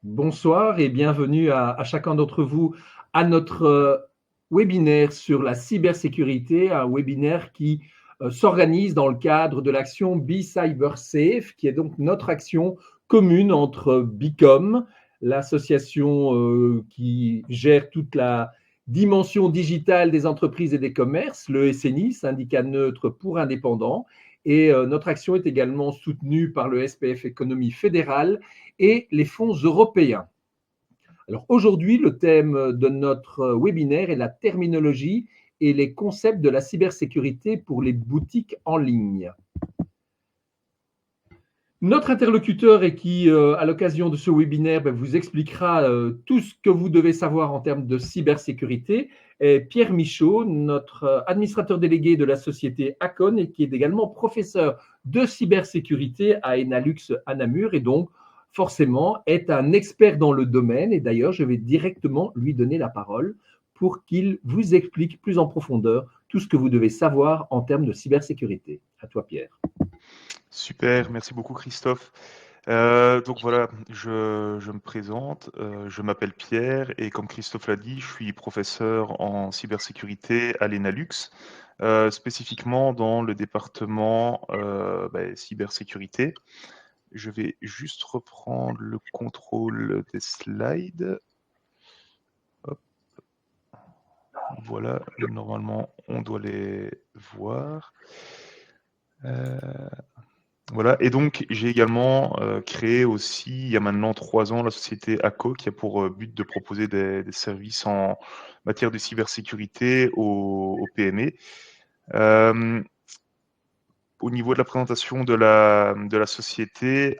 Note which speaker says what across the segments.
Speaker 1: Bonsoir et bienvenue à chacun d'entre vous à notre webinaire sur la cybersécurité, un webinaire qui s'organise dans le cadre de l'action Be Cyber Safe, qui est donc notre action commune entre Bicom, l'association qui gère toute la dimension digitale des entreprises et des commerces, le SNI, syndicat neutre pour indépendants, et notre action est également soutenue par le SPF Économie fédérale et les fonds européens. Alors aujourd'hui, le thème de notre webinaire est la terminologie et les concepts de la cybersécurité pour les boutiques en ligne. Notre interlocuteur et qui, à l'occasion de ce webinaire, vous expliquera tout ce que vous devez savoir en termes de cybersécurité est Pierre Michaud, notre administrateur délégué de la société Acon et qui est également professeur de cybersécurité à Enalux à Namur et donc forcément est un expert dans le domaine. Et d'ailleurs, je vais directement lui donner la parole pour qu'il vous explique plus en profondeur tout ce que vous devez savoir en termes de cybersécurité. À toi, Pierre.
Speaker 2: Super, merci beaucoup Christophe. Donc voilà, je me présente, je m'appelle Pierre et comme Christophe l'a dit, je suis professeur en cybersécurité à l'ENALUX, spécifiquement dans le département cybersécurité. Je vais juste reprendre le contrôle des slides. Hop. Voilà, normalement on doit les voir. Voilà, et donc j'ai également créé aussi, il y a maintenant 3 ans, la société ACO, qui a pour but de proposer des services en matière de cybersécurité aux PME. Au niveau de la présentation de la société,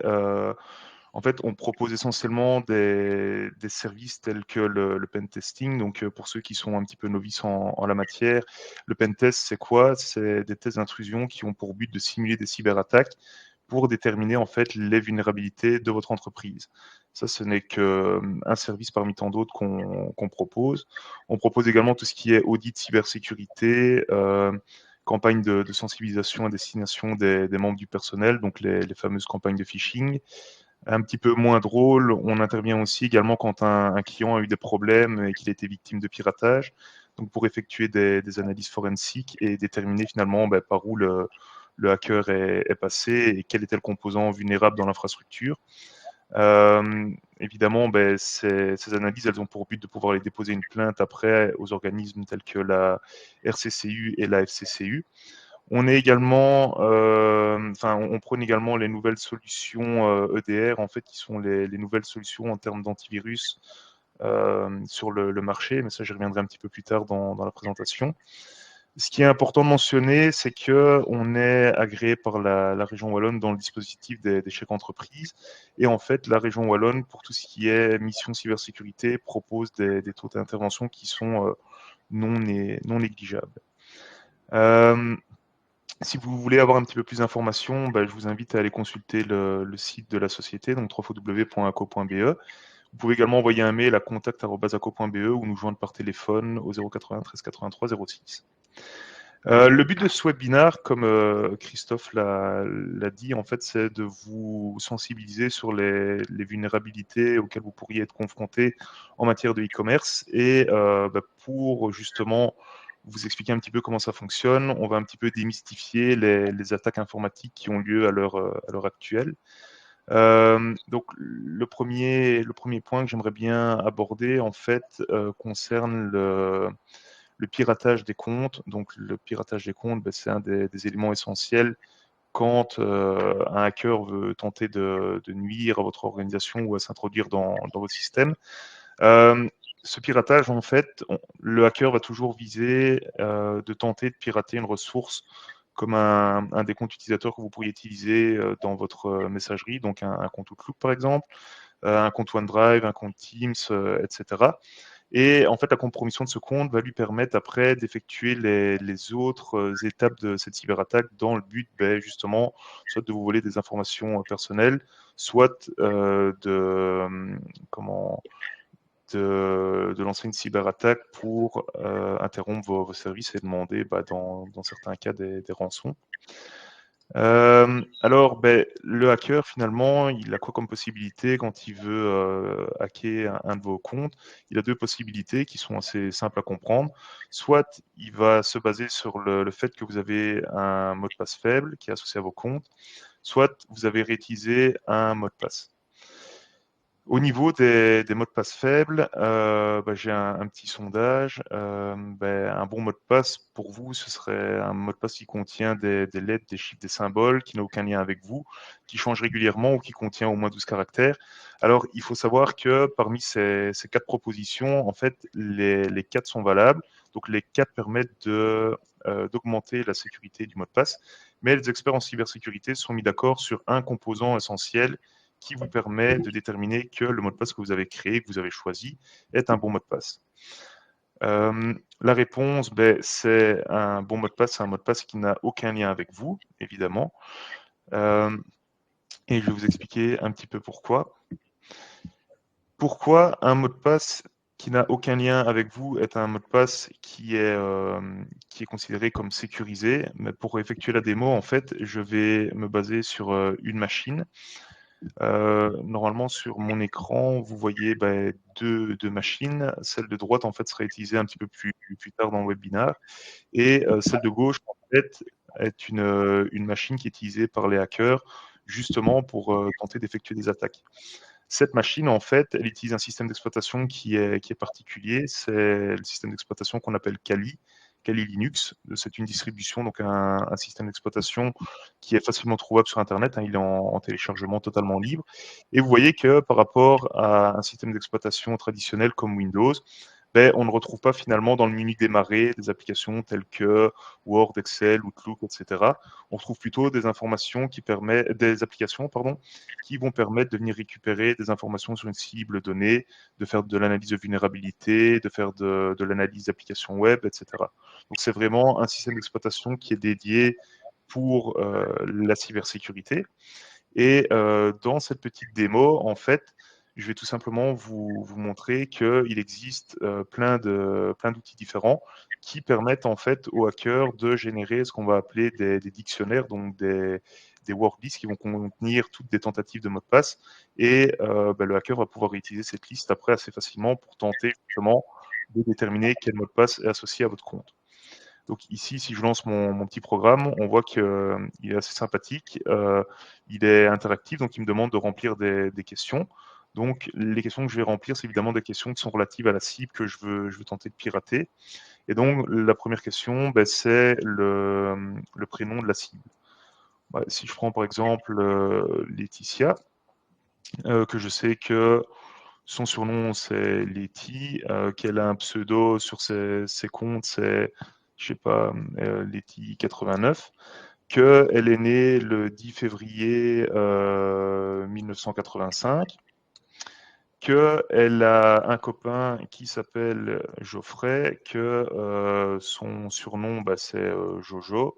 Speaker 2: en fait, on propose essentiellement des services tels que le pen testing. Donc, pour ceux qui sont un petit peu novices en la matière, le pen test, c'est quoi? C'est des tests d'intrusion qui ont pour but de simuler des cyberattaques pour déterminer en fait les vulnérabilités de votre entreprise. Ça, ce n'est qu'un service parmi tant d'autres qu'on propose. On propose également tout ce qui est audit cybersécurité, campagne de sensibilisation à destination des membres du personnel, donc les fameuses campagnes de phishing. Un petit peu moins drôle, on intervient aussi également quand un client a eu des problèmes et qu'il a été victime de piratage, donc pour effectuer des analyses forensiques et déterminer finalement par où le hacker est passé et quel était le composant vulnérable dans l'infrastructure. Évidemment, ces analyses, elles ont pour but de pouvoir les déposer une plainte après aux organismes tels que la RCCU et la FCCU. On est également, on prône également les nouvelles solutions EDR, en fait, qui sont les nouvelles solutions en termes d'antivirus sur le marché, mais ça, j'y reviendrai un petit peu plus tard dans la présentation. Ce qui est important de mentionner, c'est qu'on est agréé par la région Wallonne dans le dispositif des chèques entreprises. Et en fait, la région Wallonne, pour tout ce qui est mission cybersécurité, propose des taux d'intervention qui sont non négligeables. Si vous voulez avoir un petit peu plus d'informations, je vous invite à aller consulter le site de la société, donc www.aco.be. Vous pouvez également envoyer un mail à contact@aco.be ou nous joindre par téléphone au 093 83 06. Le but de ce webinaire, comme Christophe l'a dit, en fait, c'est de vous sensibiliser sur les vulnérabilités auxquelles vous pourriez être confronté en matière de e-commerce et pour justement vous expliquer un petit peu comment ça fonctionne, on va un petit peu démystifier les attaques informatiques qui ont lieu à l'heure actuelle. Donc le premier point que j'aimerais bien aborder, en fait, concerne le piratage des comptes. Donc le piratage des comptes, c'est un des éléments essentiels quand un hacker veut tenter de nuire à votre organisation ou à s'introduire dans votre système. Ce piratage, en fait, le hacker va toujours viser de tenter de pirater une ressource comme un des comptes utilisateurs que vous pourriez utiliser dans votre messagerie, donc un compte Outlook par exemple, un compte OneDrive, un compte Teams, etc. Et en fait, la compromission de ce compte va lui permettre après d'effectuer les autres étapes de cette cyberattaque dans le but, justement, soit de vous voler des informations personnelles, soit de lancer une cyberattaque pour interrompre vos services et demander, dans certains cas, des rançons. Alors, le hacker, finalement, il a quoi comme possibilité quand il veut hacker un de vos comptes? Il a deux possibilités qui sont assez simples à comprendre. Soit il va se baser sur le fait que vous avez un mot de passe faible qui est associé à vos comptes, soit vous avez réutilisé un mot de passe. Au niveau des mots de passe faibles, j'ai un petit sondage. Un bon mot de passe pour vous, ce serait un mot de passe qui contient des lettres, des chiffres, des symboles, qui n'a aucun lien avec vous, qui change régulièrement ou qui contient au moins 12 caractères. Alors, il faut savoir que parmi ces 4 propositions, en fait, les 4 sont valables. Donc, les 4 permettent d'augmenter la sécurité du mot de passe. Mais les experts en cybersécurité sont mis d'accord sur un composant essentiel qui vous permet de déterminer que le mot de passe que vous avez créé, que vous avez choisi, est un bon mot de passe. La réponse, c'est un bon mot de passe, c'est un mot de passe qui n'a aucun lien avec vous, évidemment. Et je vais vous expliquer un petit peu pourquoi. Pourquoi un mot de passe qui n'a aucun lien avec vous est un mot de passe qui est considéré comme sécurisé? Mais pour effectuer la démo, en fait, je vais me baser sur une machine. Normalement, sur mon écran, vous voyez deux machines. Celle de droite, en fait, sera utilisée un petit peu plus tard dans le webinaire. Et celle de gauche, en fait, est une machine qui est utilisée par les hackers, justement pour tenter d'effectuer des attaques. Cette machine, en fait, elle utilise un système d'exploitation qui est particulier. C'est le système d'exploitation qu'on appelle Kali. Kali Linux, c'est une distribution, donc un système d'exploitation qui est facilement trouvable sur Internet. Il est en téléchargement totalement libre. Et vous voyez que par rapport à un système d'exploitation traditionnel comme Windows, on ne retrouve pas finalement dans le menu démarrer des applications telles que Word, Excel, Outlook, etc. On trouve plutôt des informations des applications, qui vont permettre de venir récupérer des informations sur une cible donnée, de faire de l'analyse de vulnérabilité, de faire de l'analyse d'applications web, etc. Donc c'est vraiment un système d'exploitation qui est dédié pour la cybersécurité. Et dans cette petite démo, en fait, je vais tout simplement vous montrer qu'il existe plein d'outils différents qui permettent en fait aux hackers de générer ce qu'on va appeler des dictionnaires, donc des worklists qui vont contenir toutes des tentatives de mots de passe. Et le hacker va pouvoir utiliser cette liste après assez facilement pour tenter justement de déterminer quel mot de passe est associé à votre compte. Donc ici, si je lance mon petit programme, on voit qu'il est assez sympathique. Il est interactif, donc il me demande de remplir des questions. Donc les questions que je vais remplir, c'est évidemment des questions qui sont relatives à la cible que je veux tenter de pirater. Et donc la première question, c'est le prénom de la cible. Si je prends par exemple Laetitia, que je sais que son surnom c'est Letty, qu'elle a un pseudo sur ses comptes, c'est, je sais pas, Letty 89, qu'elle est née le 10 février 1985, qu'elle a un copain qui s'appelle Geoffrey, que son surnom c'est Jojo,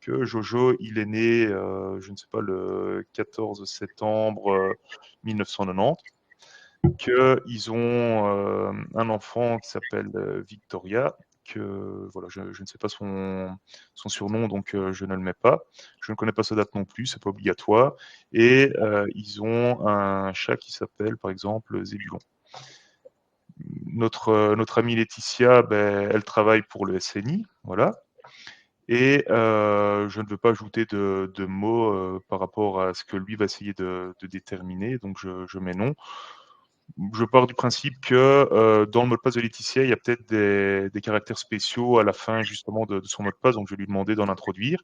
Speaker 2: que Jojo il est né, je ne sais pas, le 14 septembre 1990. Qu'ils ont un enfant qui s'appelle Victoria, que voilà, je ne sais pas son surnom, donc je ne le mets pas. Je ne connais pas sa date non plus, c'est pas obligatoire. Et ils ont un chat qui s'appelle, par exemple, Zébulon. Notre amie Laetitia, elle travaille pour le SNI, voilà. Et je ne veux pas ajouter de mots par rapport à ce que lui va essayer de déterminer, donc je mets non. Je pars du principe que dans le mot de passe de Laetitia, il y a peut-être des caractères spéciaux à la fin justement de son mot de passe, donc je vais lui demander d'en introduire.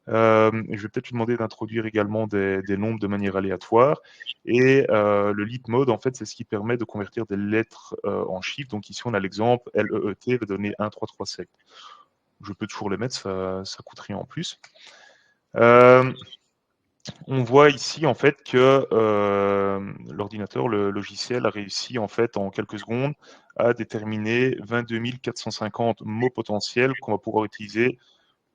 Speaker 2: Je vais peut-être lui demander d'introduire également des nombres de manière aléatoire. Et le leap mode, en fait, c'est ce qui permet de convertir des lettres en chiffres. Donc ici, on a l'exemple LEET va donner 1, 3, 3, 7. Je peux toujours les mettre, ça coûte rien en plus. On voit ici en fait que l'ordinateur, le logiciel a réussi en fait en quelques secondes à déterminer 22 450 mots potentiels qu'on va pouvoir utiliser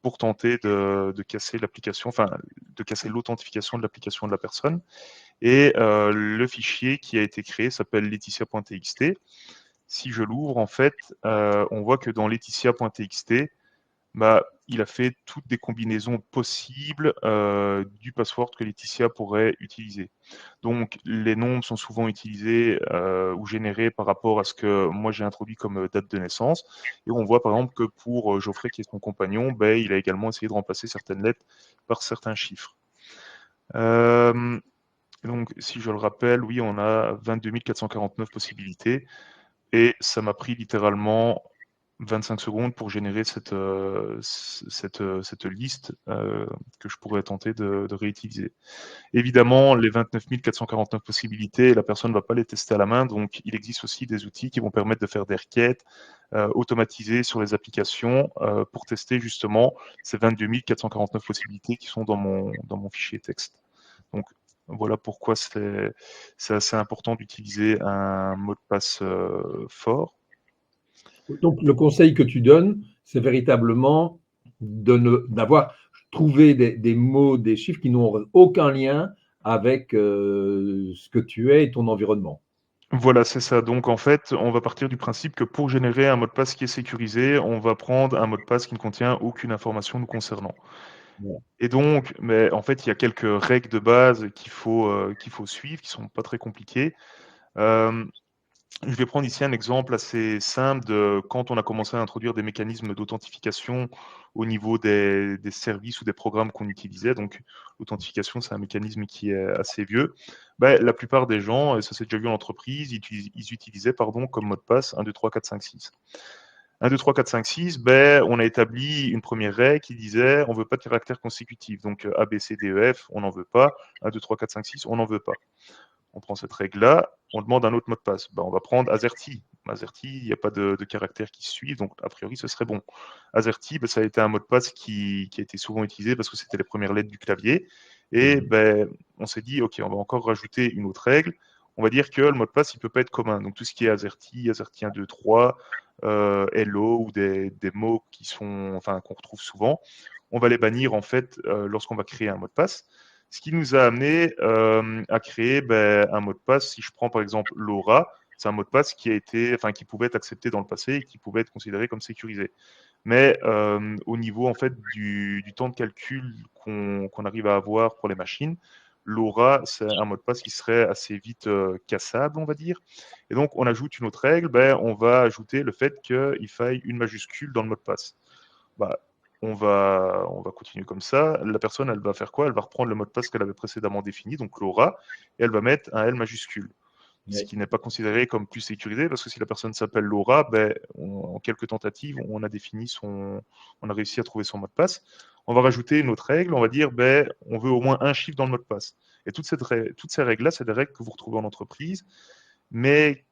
Speaker 2: pour tenter de casser l'application, enfin de casser l'authentification de l'application de la personne. Et le fichier qui a été créé s'appelle laetitia.txt. Si je l'ouvre en fait, on voit que dans laetitia.txt, il a fait toutes des combinaisons possibles du password que Laetitia pourrait utiliser. Donc, les nombres sont souvent utilisés ou générés par rapport à ce que moi j'ai introduit comme date de naissance. Et on voit par exemple que pour Geoffrey, qui est son compagnon, ben, il a également essayé de remplacer certaines lettres par certains chiffres. Donc, si je le rappelle, oui, on a 22 449 possibilités. Et ça m'a pris littéralement 25 secondes pour générer cette liste que je pourrais tenter de réutiliser. Évidemment, les 29 449 possibilités, la personne ne va pas les tester à la main, donc il existe aussi des outils qui vont permettre de faire des requêtes automatisées sur les applications pour tester justement ces 22 449 possibilités qui sont dans mon fichier texte. Donc, voilà pourquoi c'est assez important d'utiliser un mot de passe fort.
Speaker 1: Donc, le conseil que tu donnes, c'est véritablement d'avoir trouvé des mots, des chiffres qui n'ont aucun lien avec ce que tu es et ton environnement.
Speaker 2: Voilà, c'est ça. Donc en fait, on va partir du principe que pour générer un mot de passe qui est sécurisé, on va prendre un mot de passe qui ne contient aucune information nous concernant.
Speaker 1: Voilà.
Speaker 2: Et donc, mais en fait, il y a quelques règles de base qu'il faut suivre, qui sont pas très compliquées. Je vais prendre ici un exemple assez simple de quand on a commencé à introduire des mécanismes d'authentification au niveau des services ou des programmes qu'on utilisait. Donc, l'authentification, c'est un mécanisme qui est assez vieux. Ben, la plupart des gens, et ça s'est déjà vu en entreprise, ils utilisaient comme mot de passe 1, 2, 3, 4, 5, 6. 1, 2, 3, 4, 5, 6, ben, on a établi une première règle qui disait on ne veut pas de caractères consécutifs. Donc, A, B, C, D, E, F, on n'en veut pas. 1, 2, 3, 4, 5, 6, on n'en veut pas. On prend cette règle-là, on demande un autre mot de passe. Ben, on va prendre AZERTY. AZERTY, il n'y a pas de caractères qui suivent, donc a priori ce serait bon. AZERTY, ben, ça a été un mot de passe qui a été souvent utilisé parce que c'était les premières lettres du clavier. Et ben, on s'est dit, OK, on va encore rajouter une autre règle. On va dire que le mot de passe, il ne peut pas être commun. Donc tout ce qui est AZERTY 1, 2, 3, Hello ou des mots qu'on retrouve souvent, on va les bannir en fait lorsqu'on va créer un mot de passe. Ce qui nous a amené à créer un mot de passe. Si je prends par exemple Laura, c'est un mot de passe qui pouvait être accepté dans le passé et qui pouvait être considéré comme sécurisé. Mais au niveau en fait du temps de calcul qu'on arrive à avoir pour les machines, Laura, c'est un mot de passe qui serait assez vite cassable, on va dire. Et donc, on ajoute une autre règle, on va ajouter le fait qu'il faille une majuscule dans le mot de passe. Bah, on va continuer comme ça. La personne, elle va faire quoi? Elle va reprendre le mot de passe qu'elle avait précédemment défini, donc Laura, et elle va mettre un L majuscule. Ce qui n'est pas considéré comme plus sécurisé, parce que si la personne s'appelle Laura, en quelques tentatives, on a réussi à trouver son mot de passe. On va rajouter une autre règle, on va dire, on veut au moins un chiffre dans le mot de passe. Et toutes ces règles-là, c'est des règles que vous retrouvez en entreprise, mais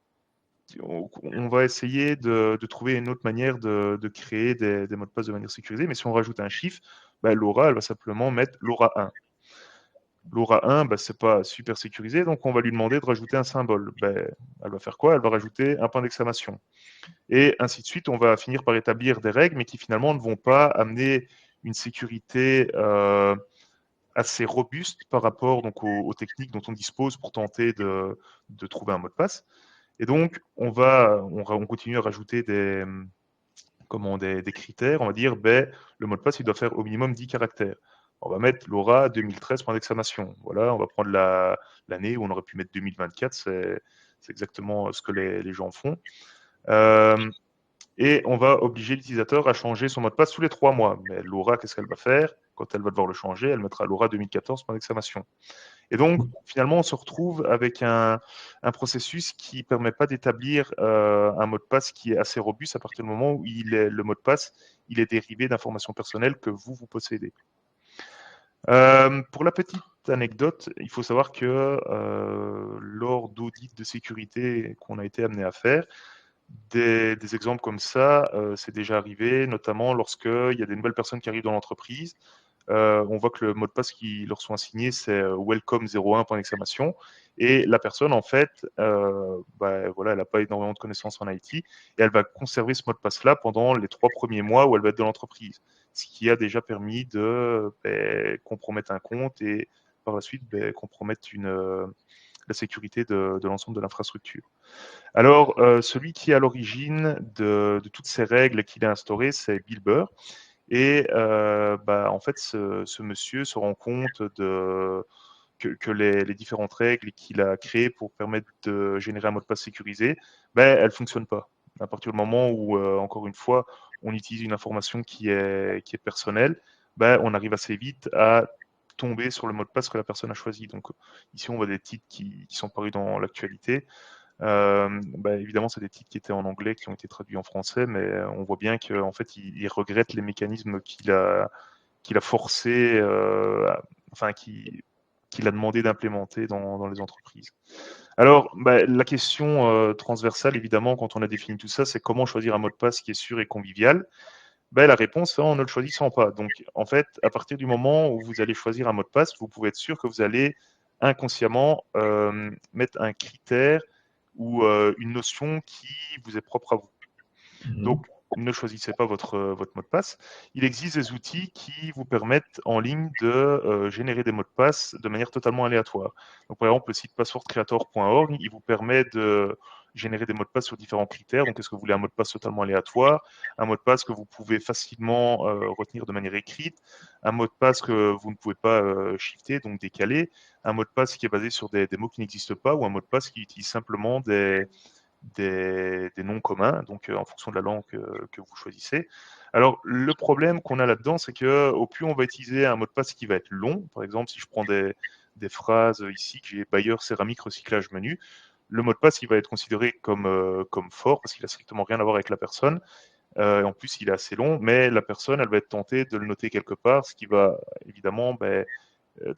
Speaker 2: on va essayer de trouver une autre manière de créer des mots de passe de manière sécurisée. Mais si on rajoute un chiffre, Laura, elle va simplement mettre Laura 1. Laura 1, c'est pas super sécurisé, donc on va lui demander de rajouter un symbole. Elle va faire quoi? Elle va rajouter un point d'exclamation. Et ainsi de suite, on va finir par établir des règles, mais qui finalement ne vont pas amener une sécurité assez robuste par rapport donc, aux techniques dont on dispose pour tenter de trouver un mot de passe. Et donc, on continue à rajouter des critères. On va dire, le mot de passe, il doit faire au minimum 10 caractères. On va mettre Laura 2013, point d'exclamation. Voilà, on va prendre l'année où on aurait pu mettre 2024. C'est exactement ce que les gens font. Et on va obliger l'utilisateur à changer son mot de passe tous les 3 mois. Mais Laura, qu'est-ce qu'elle va faire? Quand elle va devoir le changer, elle mettra Laura 2014, point d'exclamation. Et donc, finalement, on se retrouve avec un processus qui ne permet pas d'établir un mot de passe qui est assez robuste à partir du moment où le mot de passe il est dérivé d'informations personnelles que vous possédez. Pour la petite anecdote, il faut savoir que lors d'audits de sécurité qu'on a été amené à faire, des exemples comme ça, c'est déjà arrivé, notamment lorsqu'il y a des nouvelles personnes qui arrivent dans l'entreprise. On voit que le mot de passe qui leur sont assignés, c'est welcome 01, point d'exclamation. Et la personne, en fait, elle n'a pas énormément de connaissances en IT et elle va conserver ce mot de passe-là pendant les 3 premiers mois où elle va être dans l'entreprise. Ce qui a déjà permis de compromettre un compte et par la suite compromettre la sécurité de l'ensemble de l'infrastructure. Alors, celui qui est à l'origine de toutes ces règles qu'il a instaurées, c'est Bill Burr. Et en fait, ce monsieur se rend compte que les différentes règles qu'il a créées pour permettre de générer un mot de passe sécurisé, elles ne fonctionnent pas. À partir du moment où, encore une fois, on utilise une information qui est personnelle, on arrive assez vite à tomber sur le mot de passe que la personne a choisi. Donc ici, on voit des titres qui sont parus dans l'actualité. Évidemment, c'est des titres qui étaient en anglais, qui ont été traduits en français, mais on voit bien qu'en fait, il regrette les mécanismes qu'il a forcé, qu'il a demandé d'implémenter dans les entreprises. Alors, la question transversale, évidemment, quand on a défini tout ça, c'est comment choisir un mot de passe qui est sûr et convivial. La réponse, en ne le choisissant pas. Donc, en fait, à partir du moment où vous allez choisir un mot de passe, vous pouvez être sûr que vous allez inconsciemment mettre un critère ou une notion qui vous est propre à vous. Donc, ne choisissez pas votre mot de passe. Il existe des outils qui vous permettent en ligne de générer des mots de passe de manière totalement aléatoire. Donc, par exemple, le site passwordcreator.org, il vous permet de générer des mots de passe sur différents critères. Donc, est-ce que vous voulez un mot de passe totalement aléatoire, un mot de passe que vous pouvez facilement retenir de manière écrite, un mot de passe que vous ne pouvez pas shifter, donc décaler, un mot de passe qui est basé sur des mots qui n'existent pas, ou un mot de passe qui utilise simplement des noms communs, donc en fonction de la langue que vous choisissez. Alors, le problème qu'on a là-dedans, c'est que au plus on va utiliser un mot de passe qui va être long, par exemple, si je prends des phrases ici, que j'ai Bayer, céramique, recyclage, menu, le mot de passe, il va être considéré comme fort, parce qu'il n'a strictement rien à voir avec la personne. En plus, il est assez long, mais la personne, elle va être tentée de le noter quelque part, ce qui va évidemment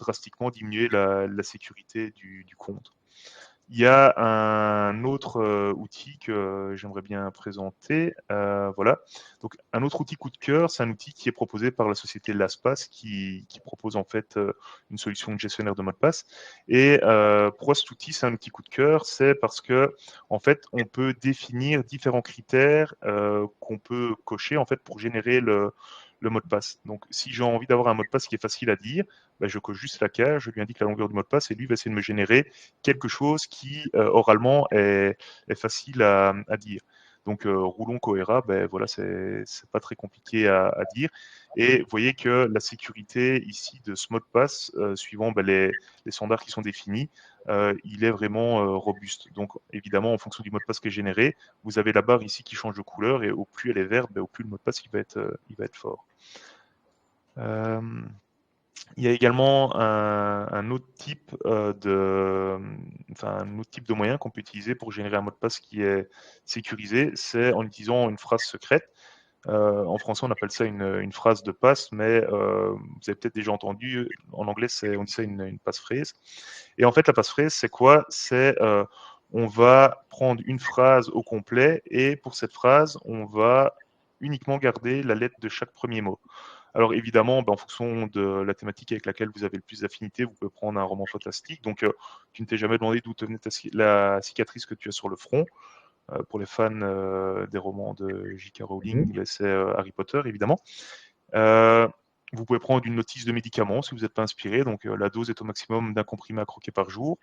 Speaker 2: drastiquement diminuer la sécurité du compte. Il y a un autre outil que j'aimerais bien présenter. Voilà. Donc, un autre outil coup de cœur, c'est un outil qui est proposé par la société LastPass qui propose en fait une solution de gestionnaire de mots de passe. Et pourquoi cet outil, c'est un outil coup de cœur? C'est parce que en fait, on peut définir différents critères qu'on peut cocher en fait pour générer le mot de passe. Donc, si j'ai envie d'avoir un mot de passe qui est facile à dire, je coche juste la case, je lui indique la longueur du mot de passe et lui va essayer de me générer quelque chose qui oralement est facile à dire. Donc roulons Coera, voilà, c'est pas très compliqué à dire. Et vous voyez que la sécurité ici de ce mot de passe, suivant les standards qui sont définis, il est vraiment robuste. Donc évidemment, en fonction du mot de passe qui est généré, vous avez la barre ici qui change de couleur et au plus elle est verte, au plus le mot de passe il va être fort. Il y a également un autre type un autre type de moyen qu'on peut utiliser pour générer un mot de passe qui est sécurisé, c'est en utilisant une phrase secrète. En français, on appelle ça une phrase de passe, mais vous avez peut-être déjà entendu, en anglais, on dit ça une passphrase. Et en fait, la passphrase, c'est quoi? C'est on va prendre une phrase au complet et pour cette phrase, on va uniquement garder la lettre de chaque premier mot. Alors évidemment, en fonction de la thématique avec laquelle vous avez le plus d'affinité, vous pouvez prendre un roman fantastique. Donc, tu ne t'es jamais demandé d'où venait la cicatrice que tu as sur le front. Pour les fans des romans de J.K. Rowling, c'est Harry Potter, évidemment. Vous pouvez prendre une notice de médicament si vous n'êtes pas inspiré. Donc, la dose est au maximum d'un comprimé à croquer par jour.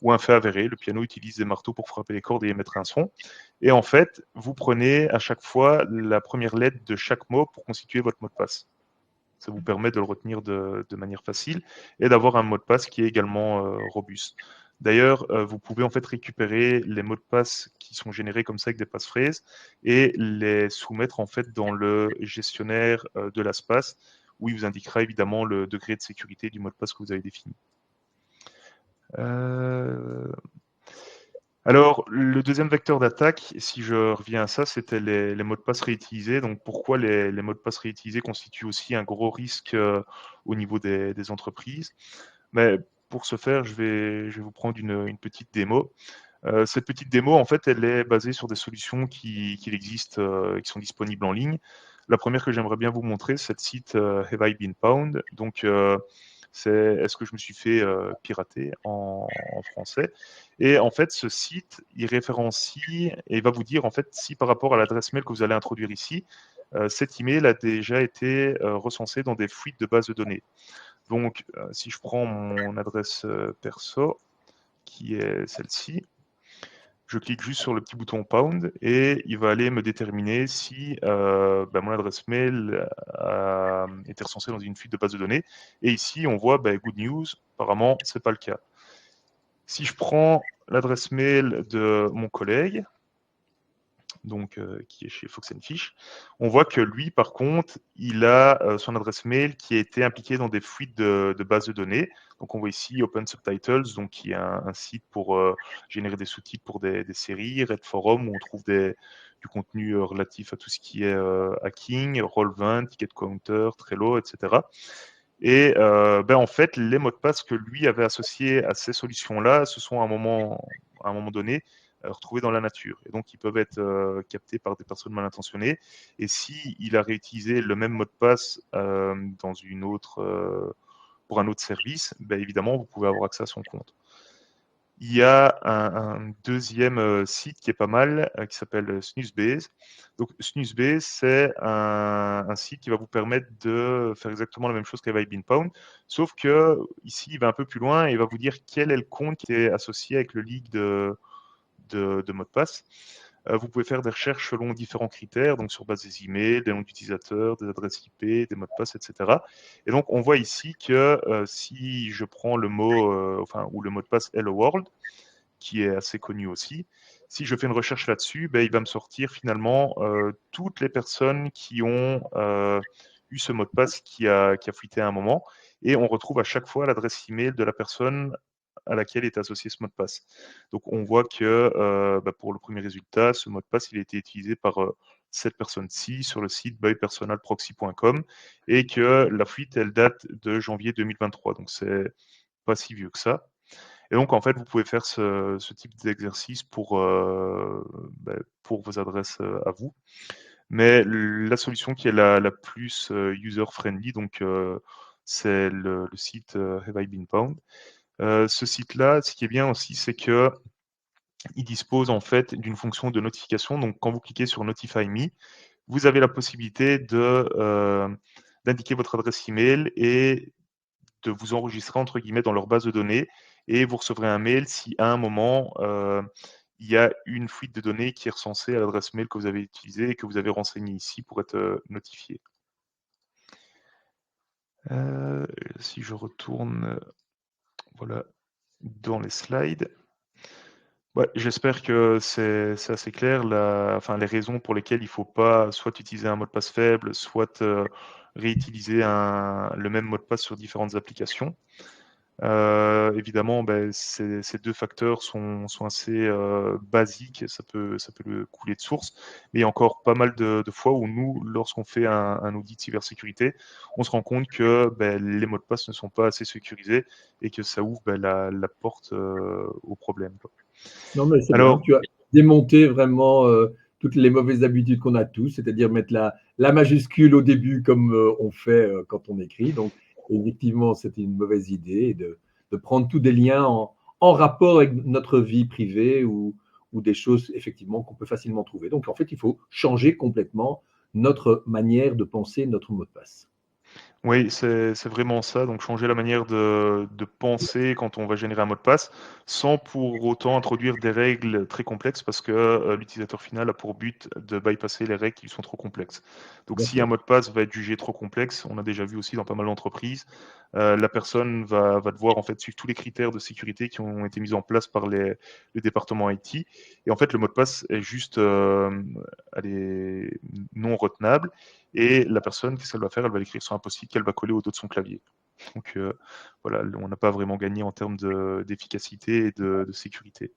Speaker 2: Ou un fait avéré, le piano utilise des marteaux pour frapper les cordes et émettre un son. Et en fait, vous prenez à chaque fois la première lettre de chaque mot pour constituer votre mot de passe. Ça vous permet de le retenir de manière facile et d'avoir un mot de passe qui est également robuste. D'ailleurs, vous pouvez en fait récupérer les mots de passe qui sont générés comme ça avec des passphrases et les soumettre en fait dans le gestionnaire de l'espace où il vous indiquera évidemment le degré de sécurité du mot de passe que vous avez défini. Alors, le deuxième vecteur d'attaque, si je reviens à ça, c'était les mots de passe réutilisés. Donc, pourquoi les mots de passe réutilisés constituent aussi un gros risque au niveau des entreprises? Mais pour ce faire, je vais vous prendre une petite démo. Cette petite démo, en fait, elle est basée sur des solutions qui existent, qui sont disponibles en ligne. La première que j'aimerais bien vous montrer, c'est le site Have I Been Pwned? Donc, c'est est-ce que je me suis fait pirater en français? Et en fait, ce site, il référencie et va vous dire en fait si par rapport à l'adresse mail que vous allez introduire ici, cet email a déjà été recensé dans des fuites de bases de données. Donc, si je prends mon adresse perso, qui est celle-ci, Je clique juste sur le petit bouton Pound et il va aller me déterminer si mon adresse mail a été recensée dans une fuite de base de données. Et ici, on voit good news, apparemment, ce n'est pas le cas. Si je prends l'adresse mail de mon collègue, donc qui est chez Fox & Fish, on voit que lui, par contre, il a son adresse mail qui a été impliquée dans des fuites de bases de données. Donc on voit ici Open Subtitles, donc qui est un site pour générer des sous-titres pour des séries, Red Forum où on trouve du contenu relatif à tout ce qui est hacking, Roll20, Ticket Counter, Trello, etc. Et en fait, les mots de passe que lui avait associés à ces solutions-là se sont à un moment donné retrouvés dans la nature. Et donc, ils peuvent être captés par des personnes mal intentionnées. Et s'il a réutilisé le même mot de passe pour un autre service, évidemment, vous pouvez avoir accès à son compte. Il y a un deuxième site qui est pas mal, qui s'appelle Snoozebase. Donc Snoozebase, c'est un site qui va vous permettre de faire exactement la même chose qu'avec Binpound, sauf que ici, il va un peu plus loin et il va vous dire quel est le compte qui est associé avec le leak de mot de passe. Vous pouvez faire des recherches selon différents critères, donc sur base des emails, des noms d'utilisateurs, des adresses IP, des mots de passe, etc. Et donc, on voit ici que si je prends le mot, ou le mot de passe Hello World, qui est assez connu aussi, si je fais une recherche là-dessus, il va me sortir finalement toutes les personnes qui ont eu ce mot de passe qui a fuité à un moment. Et on retrouve à chaque fois l'adresse email de la personne à laquelle est associé ce mot de passe. Donc on voit que pour le premier résultat, ce mot de passe il a été utilisé par cette personne-ci sur le site bypersonalproxy.com et que la fuite elle date de janvier 2023. Donc c'est pas si vieux que ça. Et donc en fait vous pouvez faire ce type d'exercice pour vos adresses à vous. Mais la solution qui est la plus user-friendly, donc c'est le site Have I Been Pwned. Ce site-là, ce qui est bien aussi, c'est que il dispose en fait d'une fonction de notification. Donc, quand vous cliquez sur Notify Me, vous avez la possibilité d'indiquer votre adresse email et de vous enregistrer entre guillemets dans leur base de données. Et vous recevrez un mail si à un moment il y a une fuite de données qui est recensée à l'adresse mail que vous avez utilisée et que vous avez renseignée ici pour être notifié. Si je retourne voilà, dans les slides. Ouais, j'espère que c'est assez clair. Les raisons pour lesquelles il ne faut pas soit utiliser un mot de passe faible, soit réutiliser le même mot de passe sur différentes applications. Évidemment, ces deux facteurs sont assez basiques, ça peut le couler de source, mais il y a encore pas mal de fois où nous, lorsqu'on fait un audit de cybersécurité, on se rend compte que les mots de passe ne sont pas assez sécurisés et que ça ouvre la porte au problème, quoi.
Speaker 1: Non, mais c'est bien.
Speaker 2: Alors,
Speaker 1: Tu as démonté vraiment toutes les mauvaises habitudes qu'on a tous, c'est-à-dire mettre la majuscule au début comme on fait quand on écrit. Donc, effectivement, c'était une mauvaise idée de prendre tous des liens en rapport avec notre vie privée ou des choses effectivement qu'on peut facilement trouver. Donc, en fait, il faut changer complètement notre manière de penser notre mot de passe.
Speaker 2: oui, c'est vraiment ça. Donc, changer la manière de penser quand on va générer un mot de passe, sans pour autant introduire des règles très complexes, parce que l'utilisateur final a pour but de bypasser les règles qui sont trop complexes. Donc,
Speaker 1: Bien
Speaker 2: si un
Speaker 1: sûr.
Speaker 2: mot de passe va être jugé trop complexe, on a déjà vu aussi dans pas mal d'entreprises, la personne va devoir en fait suivre tous les critères de sécurité qui ont été mis en place par le département IT. Et en fait, le mot de passe est juste non retenable. Et la personne, qu'est-ce qu'elle va faire? Elle va l'écrire sur un post-it qu'elle va coller au dos de son clavier. Donc voilà, on n'a pas vraiment gagné en termes d'efficacité et de sécurité.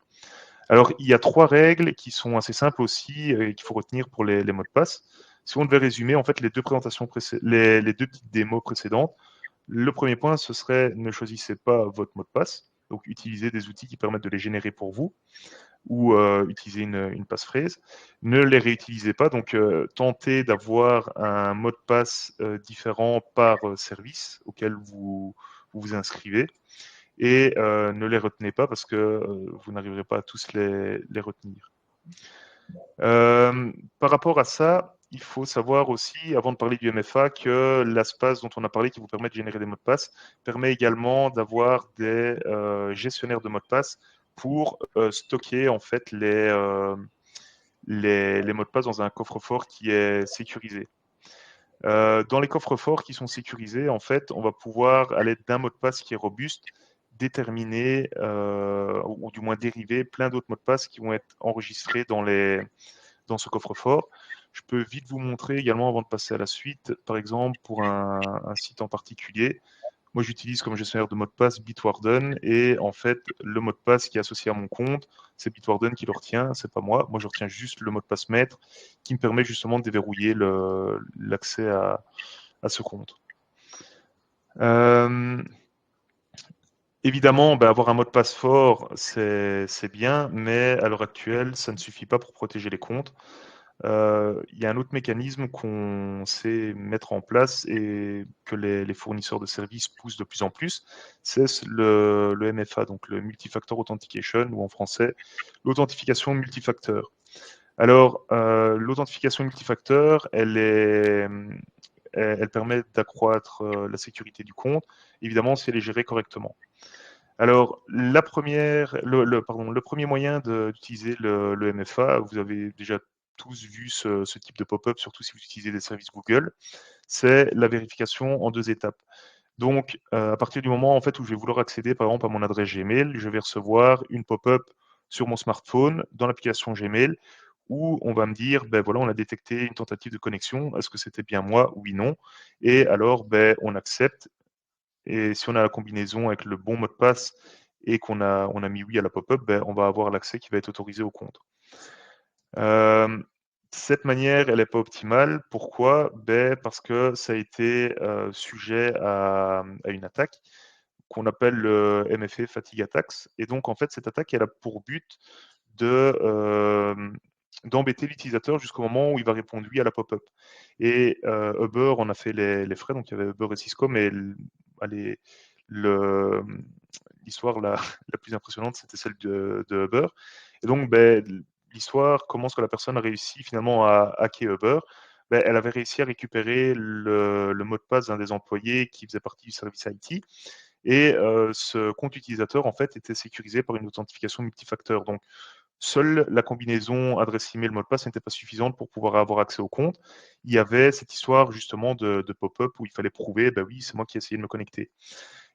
Speaker 2: Alors, il y a 3 règles qui sont assez simples aussi et qu'il faut retenir pour les mots de passe. Si on devait résumer, en fait, les deux petites démos précédentes, le premier point, ce serait ne choisissez pas votre mot de passe. Donc, utilisez des outils qui permettent de les générer pour vous ou utiliser une passphrase. Ne les réutilisez pas, donc tentez d'avoir un mot de passe différent par service auquel vous inscrivez et ne les retenez pas parce que vous n'arriverez pas à tous les retenir. Par rapport à ça, il faut savoir aussi, avant de parler du MFA, que l'espace dont on a parlé, qui vous permet de générer des mots de passe, permet également d'avoir des gestionnaires de mots de passe pour stocker en fait les mots de passe dans un coffre-fort qui est sécurisé. Dans les coffres-forts qui sont sécurisés, en fait, on va pouvoir, à l'aide d'un mot de passe qui est robuste, déterminer, ou du moins dériver plein d'autres mots de passe qui vont être enregistrés dans ce coffre-fort. Je peux vite vous montrer également, avant de passer à la suite, par exemple, pour un site en particulier. Moi, j'utilise comme gestionnaire de mot de passe Bitwarden, et en fait, le mot de passe qui est associé à mon compte, c'est Bitwarden qui le retient, c'est pas moi. Moi, je retiens juste le mot de passe maître qui me permet justement de déverrouiller l'accès à ce compte. Évidemment, avoir un mot de passe fort, c'est bien, mais à l'heure actuelle, ça ne suffit pas pour protéger les comptes. Il y a un autre mécanisme qu'on sait mettre en place et que les fournisseurs de services poussent de plus en plus, c'est le MFA, donc le Multifactor Authentication, ou en français, l'authentification multifacteur. Alors, l'authentification multifacteur, elle permet d'accroître la sécurité du compte, évidemment si elle est gérée correctement. Alors, le premier moyen d'utiliser le MFA, vous avez déjà tous vu ce type de pop-up, surtout si vous utilisez des services Google, c'est la vérification en 2 étapes. Donc, à partir du moment en fait, où je vais vouloir accéder, par exemple, à mon adresse Gmail, je vais recevoir une pop-up sur mon smartphone dans l'application Gmail où on va me dire, ben voilà, on a détecté une tentative de connexion, est-ce que c'était bien moi? Oui, non. Et alors, on accepte, et si on a la combinaison avec le bon mot de passe et on a mis oui à la pop-up, on va avoir l'accès qui va être autorisé au compte. Cette manière, elle n'est pas optimale. Pourquoi? Parce que ça a été sujet à une attaque qu'on appelle le MFA Fatigue Attacks. Et donc, en fait, cette attaque, elle a pour but d'embêter l'utilisateur jusqu'au moment où il va répondre oui à la pop-up. Et Uber en a fait les frais, donc il y avait Uber et Cisco, mais l'histoire la plus impressionnante, c'était celle de Uber. Et donc, l'histoire commence que la personne a réussi finalement à hacker Uber. Elle avait réussi à récupérer le mot de passe d'un des employés qui faisait partie du service IT. Et ce compte utilisateur, en fait, était sécurisé par une authentification multifacteur. Donc, seule la combinaison adresse email mot de passe n'était pas suffisante pour pouvoir avoir accès au compte. Il y avait cette histoire justement de pop-up où il fallait prouver, oui, c'est moi qui ai essayé de me connecter.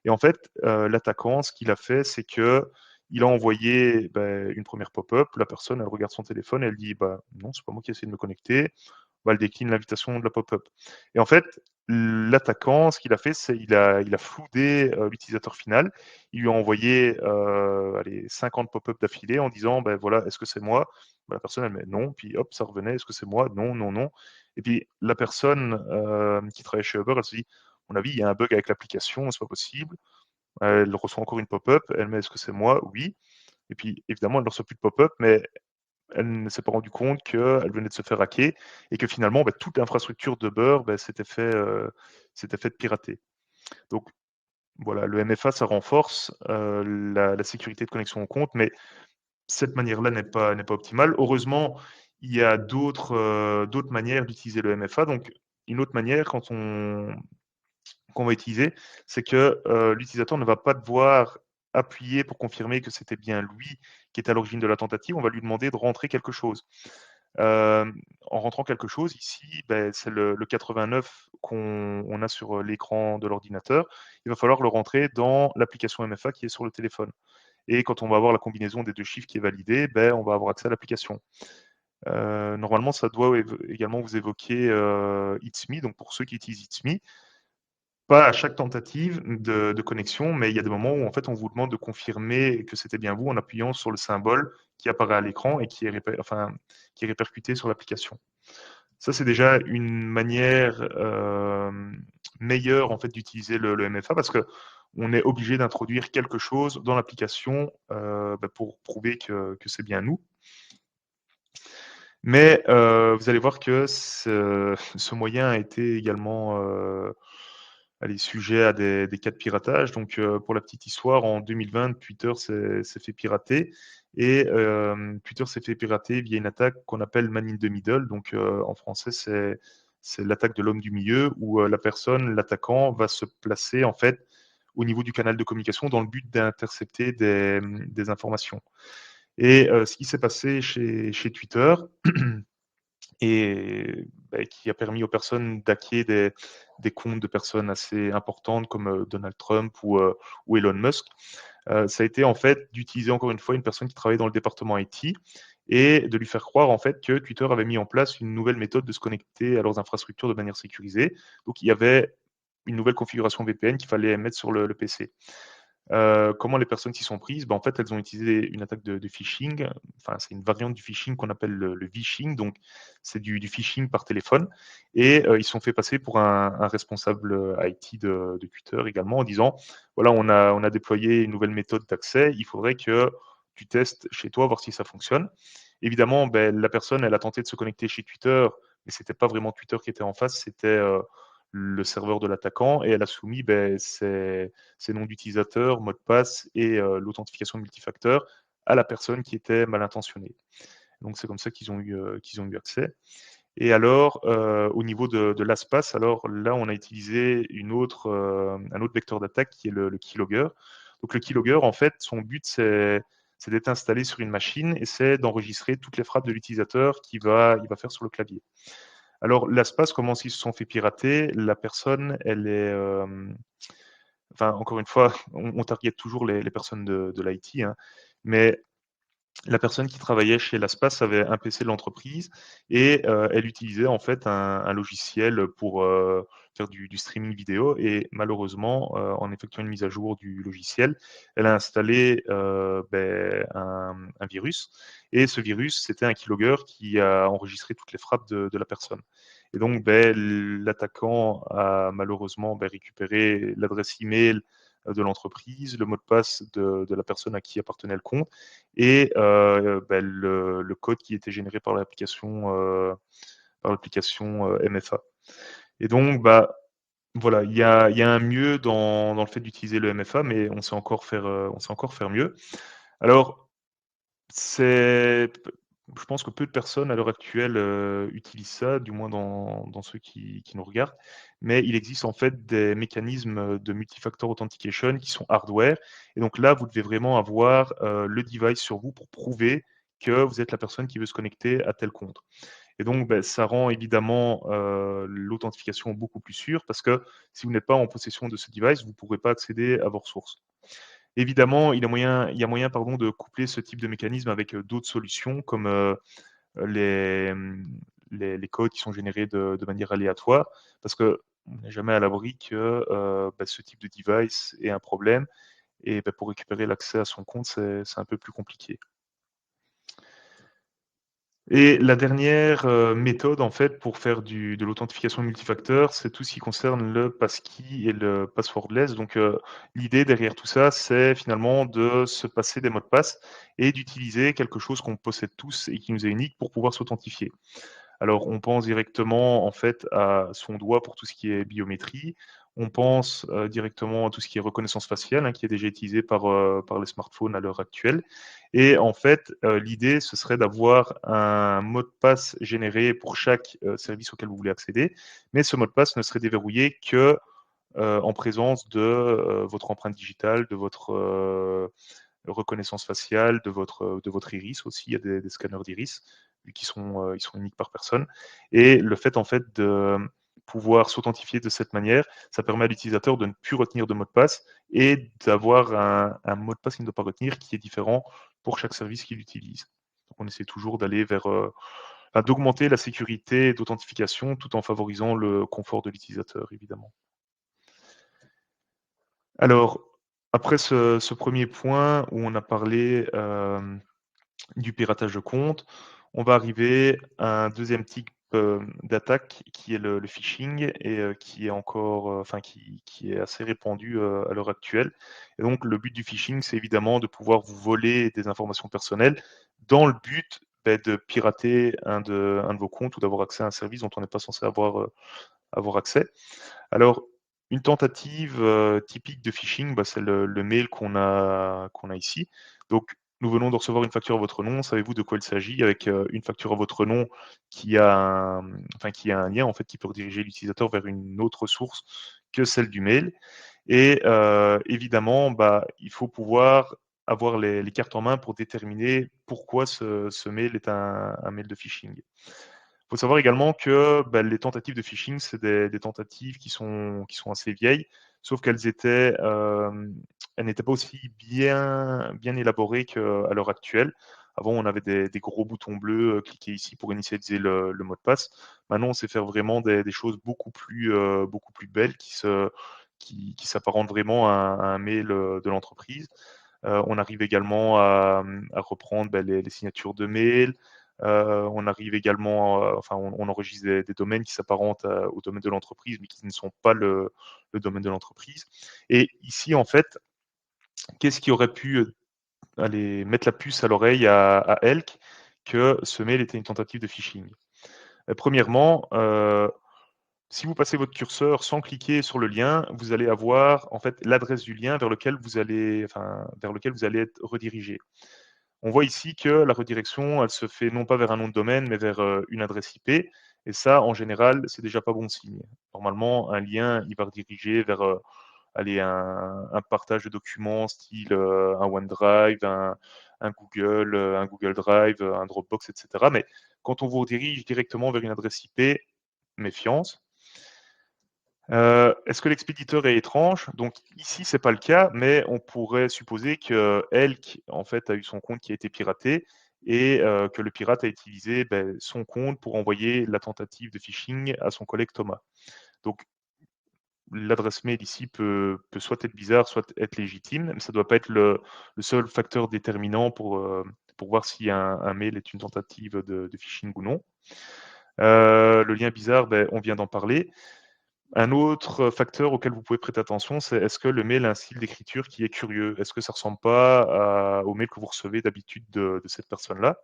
Speaker 2: Et en fait, l'attaquant, ce qu'il a fait, c'est que il a envoyé une première pop-up. La personne, elle regarde son téléphone, elle dit, non, c'est pas moi qui ai essayé de me connecter. Elle décline l'invitation de la pop-up. Et en fait, l'attaquant, ce qu'il a fait, c'est il a floudé l'utilisateur final. Il lui a envoyé 50 pop-up d'affilée en disant, voilà, est-ce que c'est moi? La personne, elle met non, puis hop, ça revenait, est-ce que c'est moi? Non, non, non. Et puis la personne qui travaille chez Uber, elle se dit, à mon avis, il y a un bug avec l'application, c'est pas possible. Elle reçoit encore une pop-up, elle met est-ce que c'est moi? Oui. Et puis évidemment, elle ne reçoit plus de pop-up, mais elle ne s'est pas rendue compte qu'elle venait de se faire hacker et que finalement, toute l'infrastructure de Uber s'était fait pirater. Donc voilà, le MFA, ça renforce la sécurité de connexion au compte, mais cette manière-là n'est pas optimale. Heureusement, il y a d'autres manières d'utiliser le MFA. Donc, une autre manière qu'on va utiliser, c'est que l'utilisateur ne va pas devoir appuyer pour confirmer que c'était bien lui qui était à l'origine de la tentative. On va lui demander de rentrer quelque chose. En rentrant quelque chose, ici, c'est le 89 qu'on a sur l'écran de l'ordinateur. Il va falloir le rentrer dans l'application MFA qui est sur le téléphone. Et quand on va avoir la combinaison des 2 chiffres qui est validée, on va avoir accès à l'application. Normalement, ça doit également vous évoquer It's Me. Donc pour ceux qui utilisent It's Me, pas à chaque tentative de connexion, mais il y a des moments où en fait on vous demande de confirmer que c'était bien vous en appuyant sur le symbole qui apparaît à l'écran et qui est répercuté sur l'application. Ça, c'est déjà une manière meilleure en fait d'utiliser le MFA, parce que on est obligé d'introduire quelque chose dans l'application pour prouver que c'est bien nous. Mais vous allez voir que ce moyen a été également sujet à des cas de piratage. Donc, pour la petite histoire, en 2020, Twitter s'est fait pirater, et Twitter s'est fait pirater via une attaque qu'on appelle Man in the Middle. Donc, en français, c'est l'attaque de l'homme du milieu, où l'attaquant va se placer en fait au niveau du canal de communication dans le but d'intercepter des informations. Et ce qui s'est passé chez Twitter et qui a permis aux personnes d'hacker des comptes de personnes assez importantes comme Donald Trump ou Elon Musk, ça a été en fait d'utiliser encore une fois une personne qui travaillait dans le département IT et de lui faire croire en fait que Twitter avait mis en place une nouvelle méthode de se connecter à leurs infrastructures de manière sécurisée. Donc il y avait une nouvelle configuration VPN qu'il fallait mettre sur le PC. Comment les personnes s'y sont prises? En fait, elles ont utilisé une attaque de phishing. Enfin, c'est une variante du phishing qu'on appelle le vishing, donc c'est du phishing par téléphone et ils se sont fait passer pour un responsable, IT de Twitter également en disant: «Voilà, on a déployé une nouvelle méthode d'accès, il faudrait que tu testes chez toi, voir si ça fonctionne». Évidemment, la personne, elle a tenté de se connecter chez Twitter, mais c'était pas vraiment Twitter qui était en face, c'était, le serveur de l'attaquant et elle a soumis, ses noms d'utilisateurs, mots de passe et l'authentification multifacteur à la personne qui était mal intentionnée. Donc c'est comme ça qu'ils ont eu accès. Et alors, au niveau de LastPass, alors là, on a utilisé un autre vecteur d'attaque qui est le keylogger. Donc le keylogger, en fait, son but, c'est d'être installé sur une machine et c'est d'enregistrer toutes les frappes de l'utilisateur il va faire sur le clavier. Alors LastPass, comment ils se sont fait pirater? La personne, elle est, enfin, encore une fois, on target toujours les personnes de l'IT, hein, mais la personne qui travaillait chez LastPass avait un PC de l'entreprise et elle utilisait en fait un logiciel pour, faire du streaming vidéo et malheureusement, en effectuant une mise à jour du logiciel, elle a installé, un virus et ce virus, c'était un keylogger qui a enregistré toutes les frappes de la personne et donc l'attaquant a malheureusement, récupéré l'adresse email, de l'entreprise, le mot de passe de la personne à qui appartenait le compte et le code qui était généré par l'application MFA. Et donc, voilà, il y a un mieux dans le fait d'utiliser le MFA, mais on sait encore faire mieux. Alors, c'est je pense que peu de personnes à l'heure actuelle, utilisent ça, du moins dans ceux qui nous regardent. Mais il existe en fait des mécanismes, de multifactor authentication qui sont hardware et donc là, vous devez vraiment avoir, le device sur vous pour prouver que vous êtes la personne qui veut se connecter à tel compte. Et donc, ça rend évidemment, l'authentification beaucoup plus sûre parce que si vous n'êtes pas en possession de ce device, vous ne pourrez pas accéder à vos ressources. Évidemment, il y a moyen pardon, de coupler ce type de mécanisme avec d'autres solutions comme les, les codes qui sont générés de manière aléatoire, parce qu'on n'est jamais à l'abri que ce type de device ait un problème et pour récupérer l'accès à son compte, c'est un peu plus compliqué. Et la dernière méthode, en fait, pour faire de l'authentification multifacteur, c'est tout ce qui concerne le passkey et le passwordless. Donc, l'idée derrière tout ça, c'est finalement de se passer des mots de passe et d'utiliser quelque chose qu'on possède tous et qui nous est unique pour pouvoir s'authentifier. Alors, on pense directement, en fait, à son doigt pour tout ce qui est biométrie. On pense, directement à tout ce qui est reconnaissance faciale, hein, qui est déjà utilisé par les smartphones à l'heure actuelle. Et en fait, l'idée, ce serait d'avoir un mot de passe généré pour chaque, service auquel vous voulez accéder. Mais ce mot de passe ne serait déverrouillé que, en présence de, votre empreinte digitale, de votre, reconnaissance faciale, de votre iris aussi. Il y a des scanners d'iris, vu qu'ils sont, ils sont uniques par personne. Et le fait, en fait, de pouvoir s'authentifier de cette manière, ça permet à l'utilisateur de ne plus retenir de mot de passe et d'avoir un mot de passe qu'il ne doit pas retenir qui est différent pour chaque service qu'il utilise. Donc on essaie toujours d'aller vers, d'augmenter la sécurité d'authentification tout en favorisant le confort de l'utilisateur, évidemment. Alors, après ce 1er point où on a parlé, du piratage de compte, on va arriver à un deuxième type, d'attaque qui est le phishing et qui est encore, enfin qui est assez répandu, à l'heure actuelle. Et donc le but du phishing, c'est évidemment de pouvoir vous voler des informations personnelles dans le but, de pirater un de vos comptes ou d'avoir accès à un service dont on n'est pas censé avoir accès. Alors, une tentative, typique de phishing, c'est le mail qu'on a ici. Donc, nous venons de recevoir une facture à votre nom. Savez-vous de quoi il s'agit? Avec, une facture à votre nom qui a qui a un lien, en fait, qui peut rediriger l'utilisateur vers une autre source que celle du mail. Et évidemment, il faut pouvoir avoir les cartes en main pour déterminer pourquoi ce mail est un mail de phishing. Il faut savoir également que les tentatives de phishing, c'est des tentatives qui sont assez vieilles, sauf qu'elles elles n'étaient pas aussi bien élaborées qu'à l'heure actuelle. Avant, on avait des gros boutons bleus, cliquez ici pour initialiser le mot de passe. Maintenant, on sait faire vraiment des choses beaucoup plus belles qui s'apparentent vraiment à un mail de l'entreprise. On arrive également à reprendre les signatures de mail. On arrive également, on enregistre des domaines qui s'apparentent au domaine de l'entreprise, mais qui ne sont pas le domaine de l'entreprise. Et ici, en fait, qu'est-ce qui aurait pu aller mettre la puce à l'oreille à Elk que ce mail était une tentative de phishing? Premièrement, si vous passez votre curseur sans cliquer sur le lien, vous allez avoir en fait l'adresse du lien vers lequel vous allez être redirigé. On voit ici que la redirection, elle se fait non pas vers un nom de domaine, mais vers une adresse IP. Et ça, en général, c'est déjà pas bon signe. Normalement, un lien, il va rediriger vers un partage de documents style un OneDrive, un Google Drive, un Dropbox, etc. Mais quand on vous redirige directement vers une adresse IP, méfiance. Est-ce que l'expéditeur est étrange? Donc ici, c'est pas le cas, mais on pourrait supposer que Elk, en fait, a eu son compte qui a été piraté et que le pirate a utilisé son compte pour envoyer la tentative de phishing à son collègue Thomas. Donc l'adresse mail ici peut soit être bizarre, soit être légitime, mais ça doit pas être le seul facteur déterminant pour voir si un mail est une tentative de phishing ou non. Le lien bizarre, on vient d'en parler. Un autre facteur auquel vous pouvez prêter attention, c'est est-ce que le mail a un style d'écriture qui est curieux? Est-ce que ça ressemble pas au mail que vous recevez d'habitude de cette personne-là?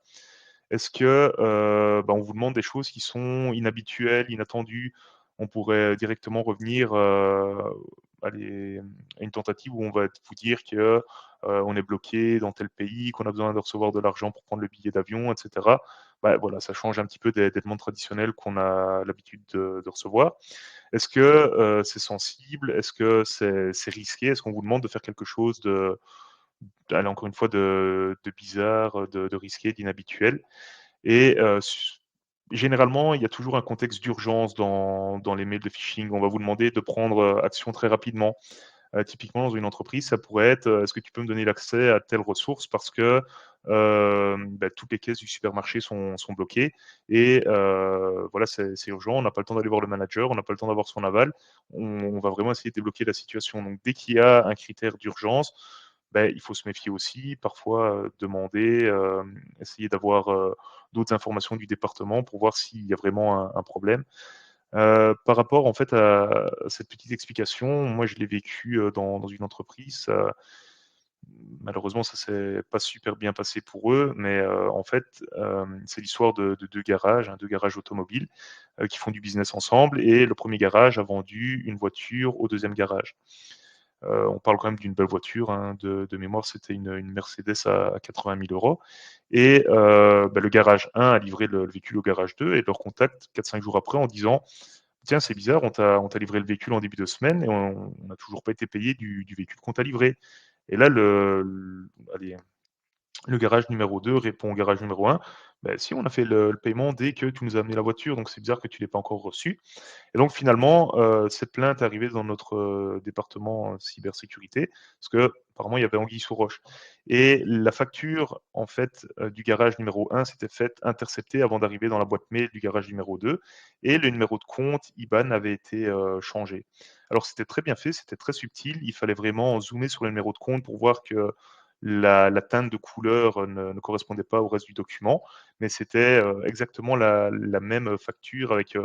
Speaker 2: Est-ce que, on vous demande des choses qui sont inhabituelles, inattendues? On pourrait directement revenir, à une tentative où on va vous dire que, on est bloqué dans tel pays, qu'on a besoin de recevoir de l'argent pour prendre le billet d'avion et cetera. Voilà, ça change un petit peu des demandes traditionnelles qu'on a l'habitude de recevoir. Est-ce que c'est sensible? Est-ce que c'est risqué? Est-ce qu'on vous demande de faire quelque chose encore une fois, de bizarre, de risqué, d'inhabituel? Et généralement, il y a toujours un contexte d'urgence dans les mails de phishing. On va vous demander de prendre action très rapidement. Typiquement, dans une entreprise, ça pourrait être est-ce que tu peux me donner l'accès à telle ressource parce que toutes les caisses du supermarché sont bloquées et voilà, c'est urgent. On n'a pas le temps d'aller voir le manager, on n'a pas le temps d'avoir son aval. On va vraiment essayer de débloquer la situation. Donc, dès qu'il y a un critère d'urgence, il faut se méfier aussi. Parfois, demander, essayer d'avoir d'autres informations du département pour voir s'il y a vraiment un problème. Par rapport en fait à cette petite explication, moi je l'ai vécu, dans une entreprise, malheureusement ça s'est pas super bien passé pour eux, mais en fait, c'est l'histoire de 2 garages, 2 garages automobiles, qui font du business ensemble et le premier garage a vendu une voiture au deuxième garage. On parle quand même d'une belle voiture, hein, de mémoire, c'était une Mercedes à 80 000 € et le garage 1 a livré le véhicule au garage 2 et leur contacte 4-5 jours après en disant: «Tiens, c'est bizarre, on t'a livré le véhicule en début de semaine et on n'a toujours pas été payé du véhicule qu'on t'a livré». Et là, le garage numéro 2 répond au garage numéro 1: Si, on a fait le paiement dès que tu nous as amené la voiture, donc c'est bizarre que tu l'aies pas encore reçu». Et donc finalement, cette plainte est arrivée dans notre, département, cybersécurité, parce qu'apparemment il y avait anguille sous roche. Et la facture, en fait, du garage numéro 1 s'était faite intercepter avant d'arriver dans la boîte mail du garage numéro 2 et le numéro de compte IBAN avait été, changé. Alors c'était très bien fait, c'était très subtil, il fallait vraiment zoomer sur le numéro de compte pour voir que la teinte de couleur, ne correspondait pas au reste du document, mais c'était, exactement la même facture avec,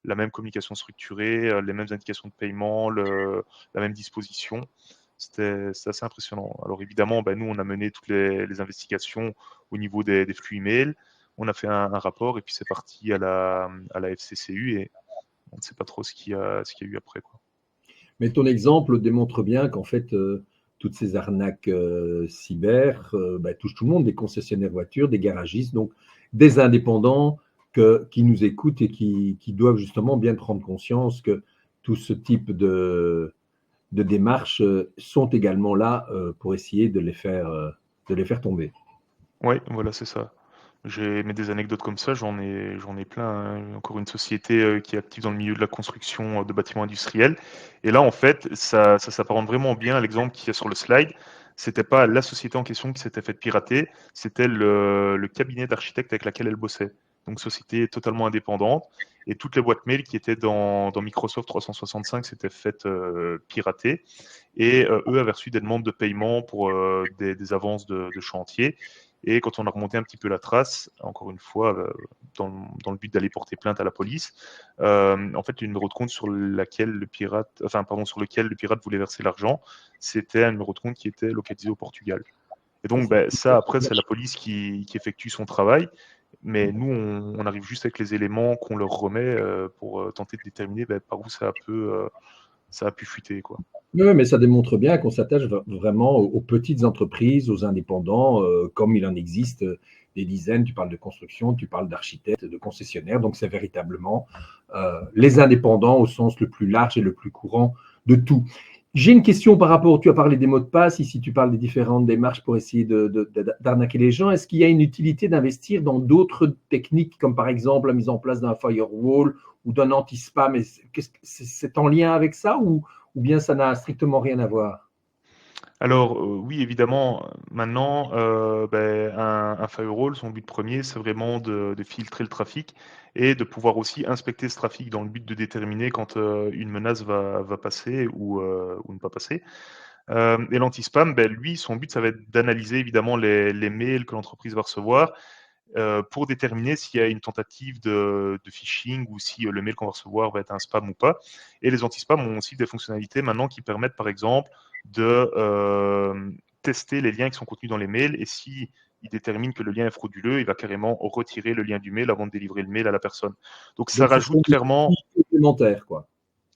Speaker 2: la même communication structurée, les mêmes indications de paiement, la même disposition. C'est assez impressionnant. Alors évidemment, nous, on a mené toutes les investigations au niveau des flux email. On a fait un rapport et puis c'est parti à la FCCU et on ne sait pas trop ce qu'il y a eu après, quoi.
Speaker 1: Mais ton exemple démontre bien qu'en fait, toutes ces arnaques cyber touchent tout le monde, des concessionnaires voitures, des garagistes, donc des indépendants qui nous écoutent et qui doivent justement bien prendre conscience que tout ce type de démarches sont également là pour essayer de les faire tomber.
Speaker 2: Oui, voilà, c'est ça. J'ai mais des anecdotes comme ça, j'en ai plein, hein. Encore une société, qui est active dans le milieu de la construction, de bâtiments industriels et là, en fait, ça s'apparente vraiment bien à l'exemple qu'il y a sur le slide. C'était pas la société en question qui s'était faite pirater, c'était le cabinet d'architectes avec laquelle elle bossait. Donc société totalement indépendante et toutes les boîtes mail qui étaient dans Microsoft 365 s'étaient faites, pirater et eux avaient reçu des demandes de paiement pour, des avances de chantier et quand on a remonté un petit peu la trace, encore une fois, dans le but d'aller porter plainte à la police, en fait, le numéro de compte sur lequel le pirate voulait verser l'argent, c'était un numéro de compte qui était localisé au Portugal. Et donc, ça, après, c'est la police qui effectue son travail. Mais nous, on arrive juste avec les éléments qu'on leur remet pour tenter de déterminer par où ça a pu fuiter, quoi.
Speaker 1: Oui, mais ça démontre bien qu'on s'attache vraiment aux petites entreprises, aux indépendants, comme il en existe des dizaines. Tu parles de construction, tu parles d'architectes, de concessionnaires. Donc, c'est véritablement les indépendants au sens le plus large et le plus courant de tout. J'ai une question par rapport, tu as parlé des mots de passe, ici tu parles des différentes démarches pour essayer d'arnaquer les gens. Est-ce qu'il y a une utilité d'investir dans d'autres techniques, comme par exemple la mise en place d'un firewall ou d'un anti-spam? C'est en lien avec ça ou bien ça n'a strictement rien à voir?
Speaker 2: Alors, oui, évidemment, maintenant, un firewall, son but premier, c'est vraiment de filtrer le trafic et de pouvoir aussi inspecter ce trafic dans le but de déterminer quand, une menace va passer ou ne pas passer. Et l'anti-spam, lui, son but, ça va être d'analyser évidemment les mails que l'entreprise va recevoir, pour déterminer s'il y a une tentative de phishing ou si, le mail qu'on va recevoir va être un spam ou pas. Et les anti-spam ont aussi des fonctionnalités maintenant qui permettent, par exemple, de, tester les liens qui sont contenus dans les mails et si il détermine que le lien est frauduleux, il va carrément retirer le lien du mail avant de délivrer le mail à la personne. Donc ça
Speaker 1: Donc, ce sont
Speaker 2: rajoute
Speaker 1: des
Speaker 2: clairement
Speaker 1: outils complémentaires, quoi.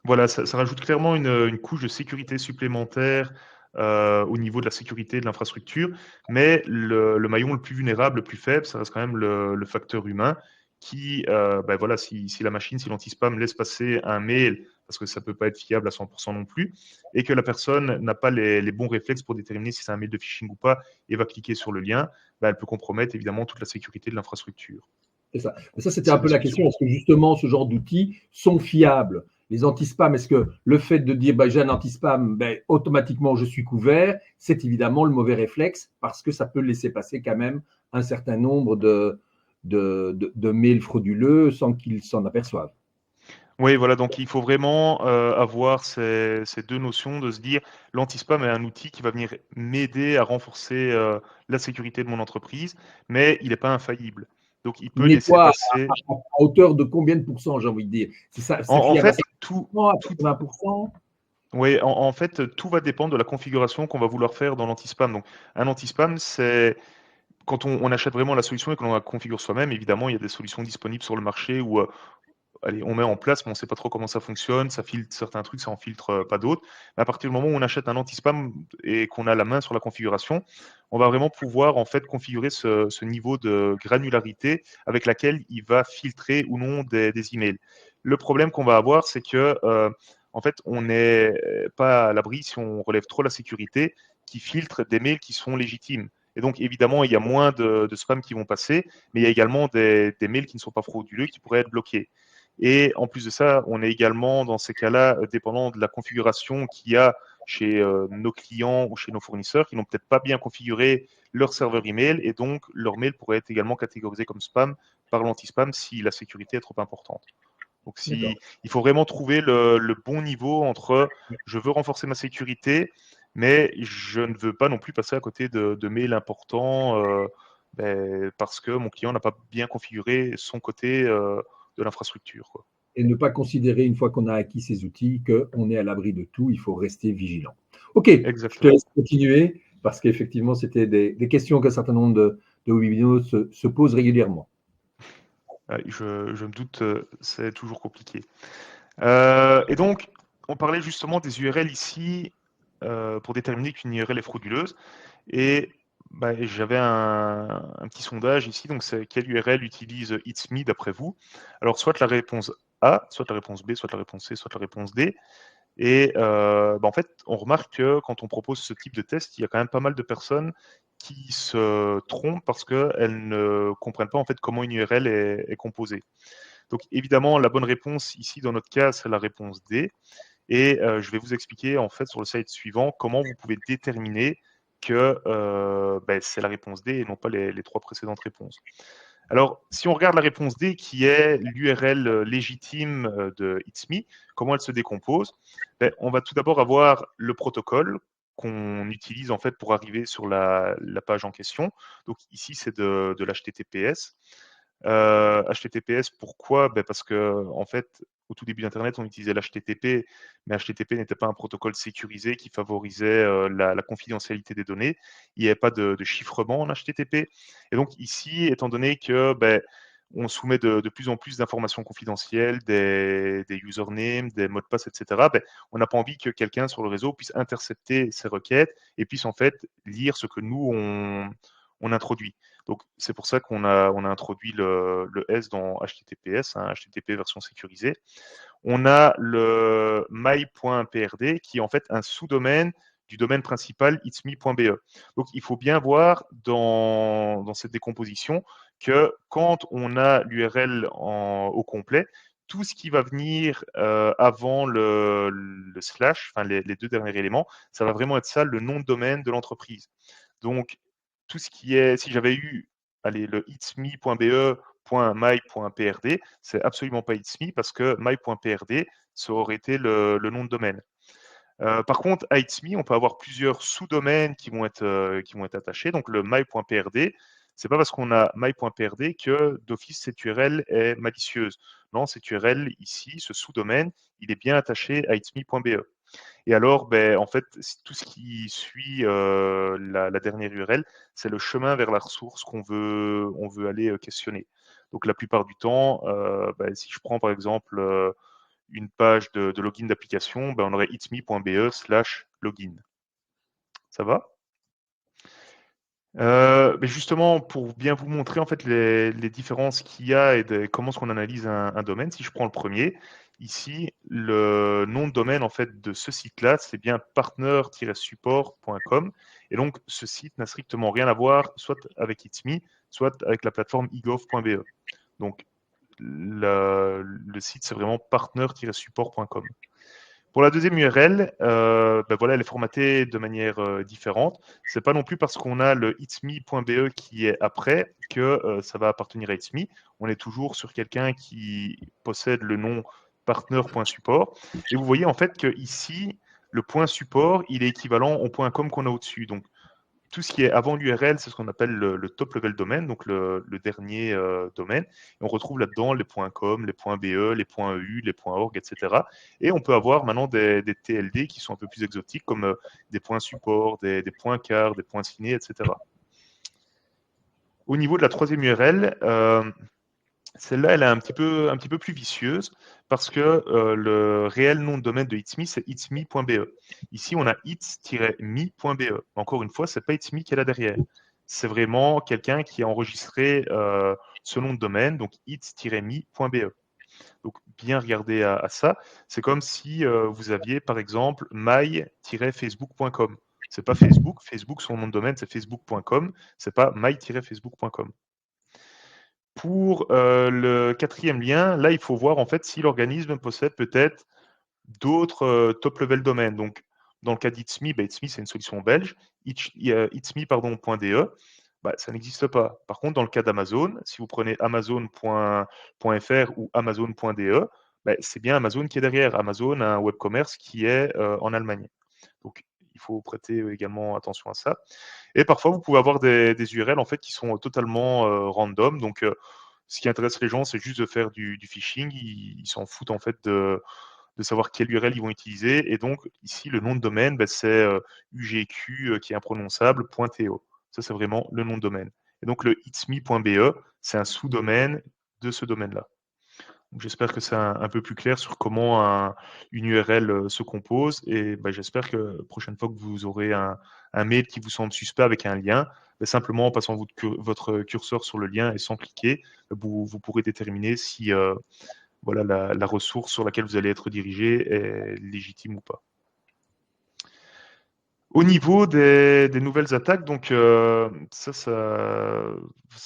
Speaker 2: voilà, ça rajoute clairement une couche de sécurité supplémentaire, au niveau de la sécurité de l'infrastructure, mais le maillon le plus vulnérable, le plus faible, ça reste quand même le facteur humain qui, voilà, si la machine, si l'anti-spam laisse passer un mail, parce que ça peut pas être fiable à 100 non plus, et que la personne n'a pas les bons réflexes pour déterminer si c'est un mail de phishing ou pas et va cliquer sur le lien, elle peut compromettre évidemment toute la sécurité de l'infrastructure.
Speaker 1: C'est ça. Mais ça, c'était un
Speaker 2: C'est
Speaker 1: peu
Speaker 2: des
Speaker 1: la
Speaker 2: solutions.
Speaker 1: question. Est-ce que justement, ce genre d'outils sont fiables? Les anti-spam, est-ce que le fait de dire j'ai un anti-spam, automatiquement je suis couvert, c'est évidemment le mauvais réflexe parce que ça peut laisser passer quand même un certain nombre de mails frauduleux sans qu'ils s'en aperçoivent.
Speaker 2: Oui, voilà, donc il faut vraiment, avoir ces 2 notions de se dire: «L'anti-spam est un outil qui va venir m'aider à renforcer, la sécurité de mon entreprise, mais il n'est pas infaillible». Donc il peut
Speaker 1: Mais
Speaker 2: laisser
Speaker 1: quoi,
Speaker 2: passer
Speaker 1: à hauteur de combien de pourcents, j'ai envie de dire? C'est ça, c'est
Speaker 2: en
Speaker 1: fiable à
Speaker 2: fait,
Speaker 1: 50%, à
Speaker 2: tout
Speaker 1: 80%?
Speaker 2: oui, en fait, tout va dépendre de la configuration qu'on va vouloir faire dans l'anti-spam. Donc un anti-spam, c'est quand on achète vraiment la solution et que l'on la configure soi-même, évidemment, il y a des solutions disponibles sur le marché où, allez, on met en place, mais on ne sait pas trop comment ça fonctionne, ça filtre certains trucs, ça en filtre pas d'autres. Mais à partir du moment où on achète un anti-spam et qu'on a la main sur la configuration, on va vraiment pouvoir en fait configurer ce niveau de granularité avec laquelle il va filtrer ou non des emails. Le problème qu'on va avoir, c'est que en fait, on n'est pas à l'abri si on relève trop la sécurité, qui filtre des mails qui sont légitimes. Et donc, évidemment, il y a moins de spams qui vont passer, mais il y a également des mails qui ne sont pas frauduleux qui pourraient être bloqués. Et en plus de ça, on est également dans ces cas-là dépendant de la configuration qu'il y a chez nos clients ou chez nos fournisseurs qui n'ont peut-être pas bien configuré leur serveur email et donc leur mail pourrait être également catégorisé comme spam par l'anti-spam si la sécurité est trop importante. Donc
Speaker 1: D'accord.
Speaker 2: il faut vraiment trouver le bon niveau entre je veux renforcer ma sécurité, mais je ne veux pas non plus passer à côté de mails importants parce que mon client n'a pas bien configuré son côté de l'infrastructure, quoi.
Speaker 1: Et ne pas considérer, une fois qu'on a acquis ces outils, qu'on est à l'abri de tout. Il faut rester vigilant. OK, je te
Speaker 2: Exactement.
Speaker 1: laisse continuer parce qu'effectivement, c'était des questions qu'un certain nombre de webinaires se posent régulièrement.
Speaker 2: Ouais, je me doute, c'est toujours compliqué. Et donc, on parlait justement des URL ici, pour déterminer qu'une URL est frauduleuse et j'avais un petit sondage ici, donc c'est quelle URL utilise It's Me d'après vous? Alors soit la réponse A, soit la réponse B, soit la réponse C, soit la réponse D Et en fait, on remarque que quand on propose ce type de test, il y a quand même pas mal de personnes qui se trompent parce qu'elles ne comprennent pas en fait comment une URL est composée. Donc évidemment, la bonne réponse ici, dans notre cas, c'est la réponse D. Et je vais vous expliquer en fait sur le slide suivant comment vous pouvez déterminer que c'est la réponse D et non pas les 3 précédentes réponses. Alors, si on regarde la réponse D, qui est l'URL légitime de It's Me, comment elle se décompose? On va tout d'abord avoir le protocole qu'on utilise en fait pour arriver sur la page en question. Donc ici, c'est de l'HTTPS. HTTPS, pourquoi? Parce que en fait, au tout début d'internet, on utilisait l'HTTP, mais HTTP n'était pas un protocole sécurisé qui favorisait la confidentialité des données. Il n'y avait pas de chiffrement en HTTP. Et donc ici, étant donné que on soumet de plus en plus d'informations confidentielles, des usernames, des mots de passe, etc., on n'a pas envie que quelqu'un sur le réseau puisse intercepter ces requêtes et puisse en fait lire ce que nous, on introduit. Donc, c'est pour ça qu'on a introduit le S dans HTTPS, HTTP version sécurisée. On a le my.prd qui est en fait un sous-domaine du domaine principal itsme.be. Donc, il faut bien voir dans cette décomposition que quand on a l'URL au complet, tout ce qui va venir avant le slash, enfin les 2 derniers éléments, ça va vraiment être ça, le nom de domaine de l'entreprise. Donc, tout ce qui est, si j'avais eu le itsme.be.my.prd, c'est absolument pas itsme parce que my.prd, ça aurait été le nom de domaine. Par contre, à itsme, on peut avoir plusieurs sous-domaines qui vont être attachés. Donc, le my.prd, c'est pas parce qu'on a my.prd que d'office cette URL est malicieuse. Non, cette URL ici, ce sous-domaine, il est bien attaché à itsme.be. Et alors, en fait, tout ce qui suit la dernière URL, c'est le chemin vers la ressource on veut aller questionner. Donc, la plupart du temps, si je prends par exemple une page de login d'application, on aurait itsme.be/login. Ça va? Mais justement, pour bien vous montrer en fait les différences qu'il y a et comment est-ce qu'on analyse un domaine, si je prends le premier, ici, le nom de domaine en fait de ce site-là, c'est bien partner-support.com. Et donc, ce site n'a strictement rien à voir soit avec Itsme, soit avec la plateforme egov.be. Donc, le site, c'est vraiment partner-support.com. Pour la deuxième URL, voilà, elle est formatée de manière différente. C'est pas non plus parce qu'on a le itsme.be qui est après que ça va appartenir à itsme. On est toujours sur quelqu'un qui possède le nom partner.support. Et vous voyez en fait que ici, le point support, il est équivalent au point .com qu'on a au-dessus. Donc, tout ce qui est avant l'URL, c'est ce qu'on appelle le top level domaine, donc le dernier domaine. Et on retrouve là-dedans les .com, les .be, les .eu, les .org, etc. Et on peut avoir maintenant des TLD qui sont un peu plus exotiques, comme des .support, des .car, des .ciné, etc. Au niveau de la troisième URL, celle-là, elle est un petit peu plus vicieuse parce que le réel nom de domaine de itsme, c'est itsme.be. Ici, on a its-me.be. Encore une fois, c'est pas itsme qui est là derrière. C'est vraiment quelqu'un qui a enregistré ce nom de domaine, donc its-me.be. Donc, bien regarder à ça. C'est comme si vous aviez, par exemple, my-facebook.com. C'est pas Facebook. Facebook, son nom de domaine, c'est facebook.com. C'est pas my-facebook.com. Pour le quatrième lien, là, il faut voir en fait si l'organisme possède peut-être d'autres top-level domaines. Donc, dans le cas d'Itsme, Itsme, c'est une solution belge. Itsme.de, ça n'existe pas. Par contre, dans le cas d'Amazon, si vous prenez amazon.fr ou amazon.de, c'est bien Amazon qui est derrière. Amazon, un web commerce qui est en Allemagne. Donc, il faut prêter également attention à ça. Et parfois, vous pouvez avoir des URL en fait qui sont totalement random. Donc, ce qui intéresse les gens, c'est juste de faire du phishing. Ils s'en foutent en fait de savoir quelle URL ils vont utiliser. Et donc, ici, le nom de domaine, c'est UGQ qui est imprononçable, .to. Ça, c'est vraiment le nom de domaine. Et donc, le itsme.be, c'est un sous-domaine de ce domaine-là. J'espère que c'est un peu plus clair sur comment une URL se compose et j'espère que la prochaine fois que vous aurez un mail qui vous semble suspect avec un lien, simplement en passant votre curseur sur le lien et sans cliquer, vous pourrez déterminer si voilà, la ressource sur laquelle vous allez être dirigé est légitime ou pas. Au niveau des nouvelles attaques, donc ça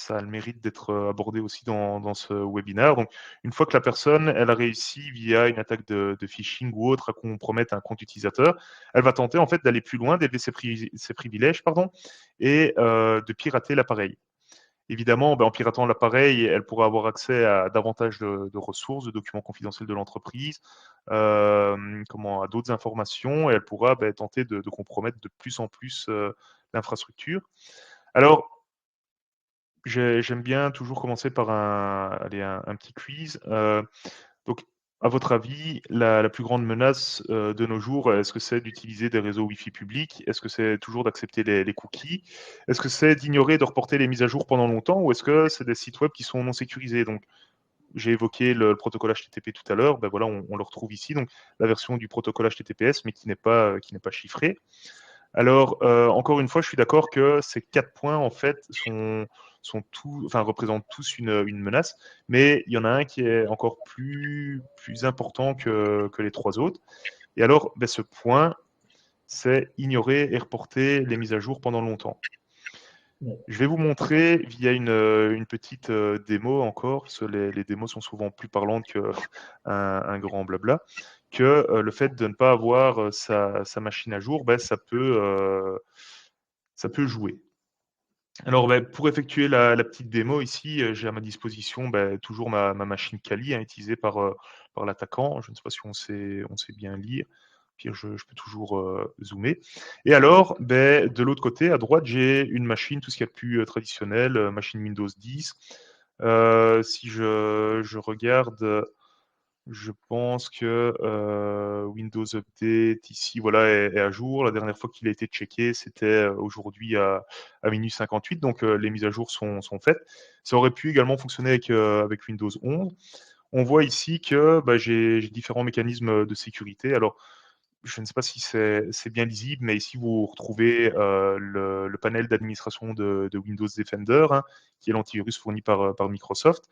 Speaker 2: a le mérite d'être abordé aussi dans ce webinaire. Donc, une fois que la personne, elle a réussi via une attaque de phishing ou autre à compromettre un compte utilisateur, elle va tenter en fait d'aller plus loin, d'élever ses privilèges, pardon, et de pirater l'appareil. Évidemment, en piratant l'appareil, elle pourra avoir accès à davantage de ressources, de documents confidentiels de l'entreprise, à d'autres informations, et elle pourra tenter de compromettre de plus en plus l'infrastructure. Alors, j'aime bien toujours commencer par un petit quiz. Donc, à votre avis, la plus grande menace de nos jours, est-ce que c'est d'utiliser des réseaux Wi-Fi publics? Est-ce que c'est toujours d'accepter les cookies? Est-ce que c'est d'ignorer de reporter les mises à jour pendant longtemps? Ou est-ce que c'est des sites web qui sont non sécurisés? Donc, j'ai évoqué le protocole HTTP tout à l'heure. Voilà, on le retrouve ici. Donc, la version du protocole HTTPS, mais qui n'est pas chiffrée. Alors, encore une fois, je suis d'accord que ces 4 points, en fait, représentent tous une menace, mais il y en a un qui est encore plus important que les 3 autres. Et alors, ce point, c'est ignorer et reporter les mises à jour pendant longtemps. Je vais vous montrer via une petite démo encore, parce que les démos sont souvent plus parlantes qu'un grand blabla, que le fait de ne pas avoir sa machine à jour, ça peut jouer. Alors, pour effectuer la petite démo ici, j'ai à ma disposition toujours ma machine Kali, utilisée par l'attaquant. Je ne sais pas si on sait bien lire. Pire, je peux toujours zoomer. Et alors, de l'autre côté, à droite, j'ai une machine, tout ce qu'il y a de plus traditionnel, machine Windows 10. Si je regarde, je pense que Windows Update ici, voilà, est à jour. La dernière fois qu'il a été checké, c'était aujourd'hui à minuit 58, donc les mises à jour sont faites. Ça aurait pu également fonctionner avec Windows 11. On voit ici que j'ai différents mécanismes de sécurité. Alors, je ne sais pas si c'est bien lisible, mais ici vous retrouvez le panel d'administration de Windows Defender, qui est l'antivirus fourni par Microsoft.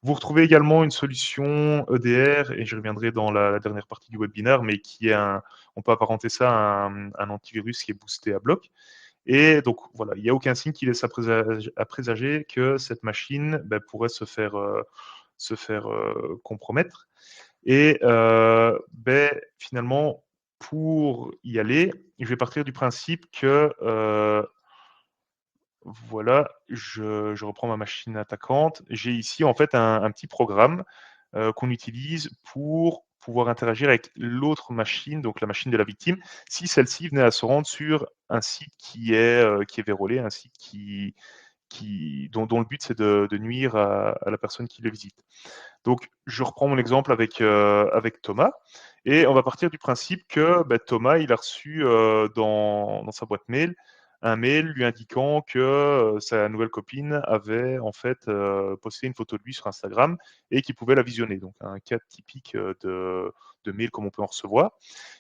Speaker 2: Vous retrouvez également une solution EDR, et je reviendrai dans la dernière partie du webinaire, mais qui est on peut apparenter ça à un antivirus qui est boosté à bloc. Et donc voilà, il n'y a aucun signe qui laisse à présager que cette machine pourrait se faire compromettre. Et finalement, pour y aller, je vais partir du principe que voilà, je reprends ma machine attaquante. J'ai ici en fait un petit programme qu'on utilise pour pouvoir interagir avec l'autre machine, donc la machine de la victime, si celle-ci venait à se rendre sur un site qui est vérolé, un site dont le but c'est de nuire à la personne qui le visite. Donc, je reprends mon exemple avec Thomas, et on va partir du principe que Thomas, il a reçu dans sa boîte mail un mail lui indiquant que sa nouvelle copine avait en fait posté une photo de lui sur Instagram et qu'il pouvait la visionner. Donc, un cas typique de mail comme on peut en recevoir.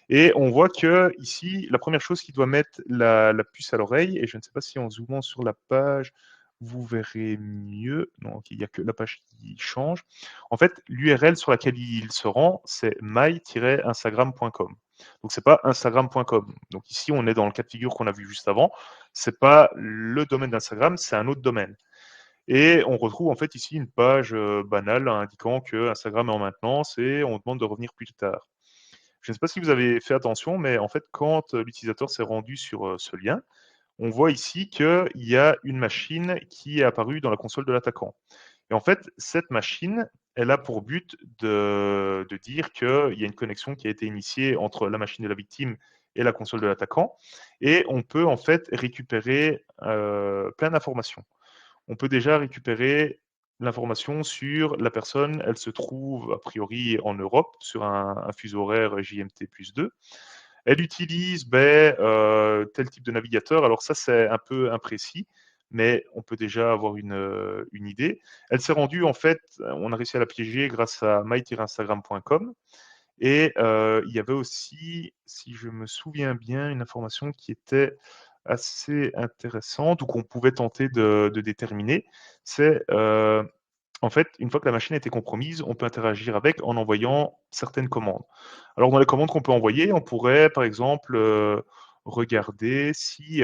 Speaker 2: Et on voit que ici, la première chose qui doit mettre la puce à l'oreille, et je ne sais pas si en zoomant sur la page, vous verrez mieux. Non, il n'y a que la page qui change. En fait, l'URL sur laquelle il se rend, c'est my-instagram.com. Donc, c'est pas instagram.com. Donc, ici, on est dans le cas de figure qu'on a vu juste avant. C'est pas le domaine d'Instagram, c'est un autre domaine. Et on retrouve en fait ici une page banale indiquant que Instagram est en maintenance et on demande de revenir plus tard. Je ne sais pas si vous avez fait attention, mais en fait, quand l'utilisateur s'est rendu sur ce lien, on voit ici qu'il y a une machine qui est apparue dans la console de l'attaquant. Et en fait, cette machine, elle a pour but de dire qu'il y a une connexion qui a été initiée entre la machine de la victime et la console de l'attaquant. Et on peut en fait récupérer plein d'informations. On peut déjà récupérer l'information sur la personne. Elle se trouve a priori en Europe sur un fuseau horaire JMT plus 2. Elle utilise tel type de navigateur. Alors ça, c'est un peu imprécis, mais on peut déjà avoir une idée. Elle s'est rendue, en fait, on a réussi à la piéger grâce à my-instagram.com. Et il y avait aussi, si je me souviens bien, une information qui était assez intéressante ou qu'on pouvait tenter de déterminer. C'est en fait, une fois que la machine a été compromise, on peut interagir avec en envoyant certaines commandes. Alors dans les commandes qu'on peut envoyer, on pourrait par exemple regarder si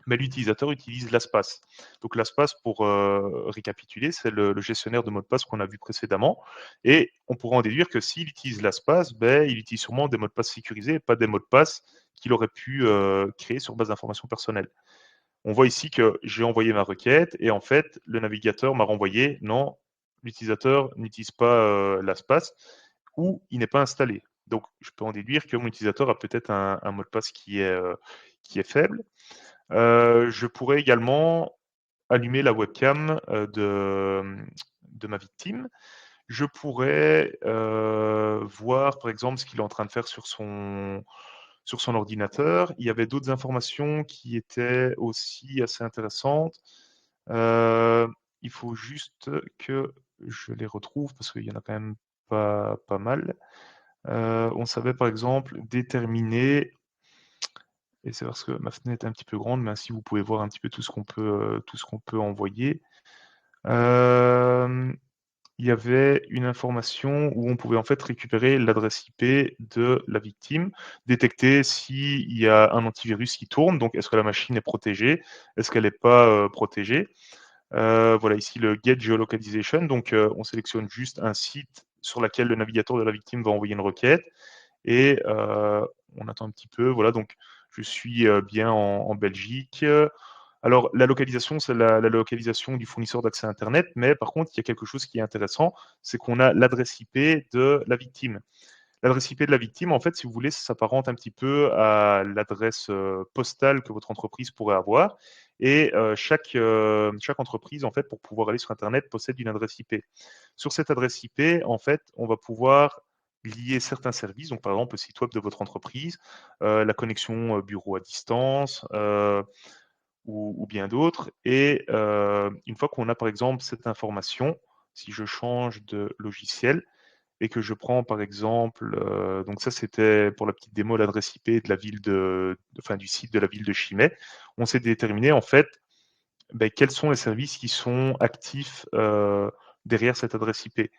Speaker 2: mais l'utilisateur utilise LastPass. Donc LastPass, pour récapituler, c'est le gestionnaire de mots de passe qu'on a vu précédemment. Et on pourrait en déduire que s'il utilise LastPass, ben, il utilise sûrement des mots de passe sécurisés et pas des mots de passe qu'il aurait pu créer sur base d'informations personnelles. On voit ici que j'ai envoyé ma requête et en fait, le navigateur m'a renvoyé non, l'utilisateur n'utilise pas LastPass ou il n'est pas installé. Donc, je peux en déduire que mon utilisateur a peut-être un mot de passe qui est faible. Je pourrais également allumer la webcam de ma victime. Je pourrais voir, par exemple, ce qu'il est en train de faire sur son ordinateur. Il y avait d'autres informations qui étaient aussi assez intéressantes. Euh, il faut juste que je les retrouve parce qu'il y en a quand même pas mal. On savait par exemple déterminer, et c'est parce que ma fenêtre est un petit peu grande, mais ainsi vous pouvez voir un petit peu tout ce qu'on peut envoyer. Il y avait une information où on pouvait en fait récupérer l'adresse IP de la victime, détecter s'il y a un antivirus qui tourne, donc est-ce que la machine est protégée, est-ce qu'elle n'est pas protégée. Voilà ici le Get Geolocalization, donc on sélectionne juste un site sur lequel le navigateur de la victime va envoyer une requête et on attend un petit peu. Voilà, donc je suis bien en Belgique. Alors, la localisation, c'est la localisation du fournisseur d'accès Internet, mais par contre, il y a quelque chose qui est intéressant, c'est qu'on a l'adresse IP de la victime. L'adresse IP de la victime, en fait, si vous voulez, ça s'apparente un petit peu à l'adresse postale que votre entreprise pourrait avoir. Et chaque entreprise, en fait, pour pouvoir aller sur Internet, possède une adresse IP. Sur cette adresse IP, en fait, on va pouvoir lier certains services, donc par exemple le site web de votre entreprise, la connexion bureau à distance, ou bien d'autres. Et une fois qu'on a par exemple cette information, si je change de logiciel et que je prends par exemple, donc ça c'était pour la petite démo l'adresse IP de la ville enfin du site de la ville de Chimay, on s'est déterminé en fait ben, quels sont les services qui sont actifs derrière cette adresse IP.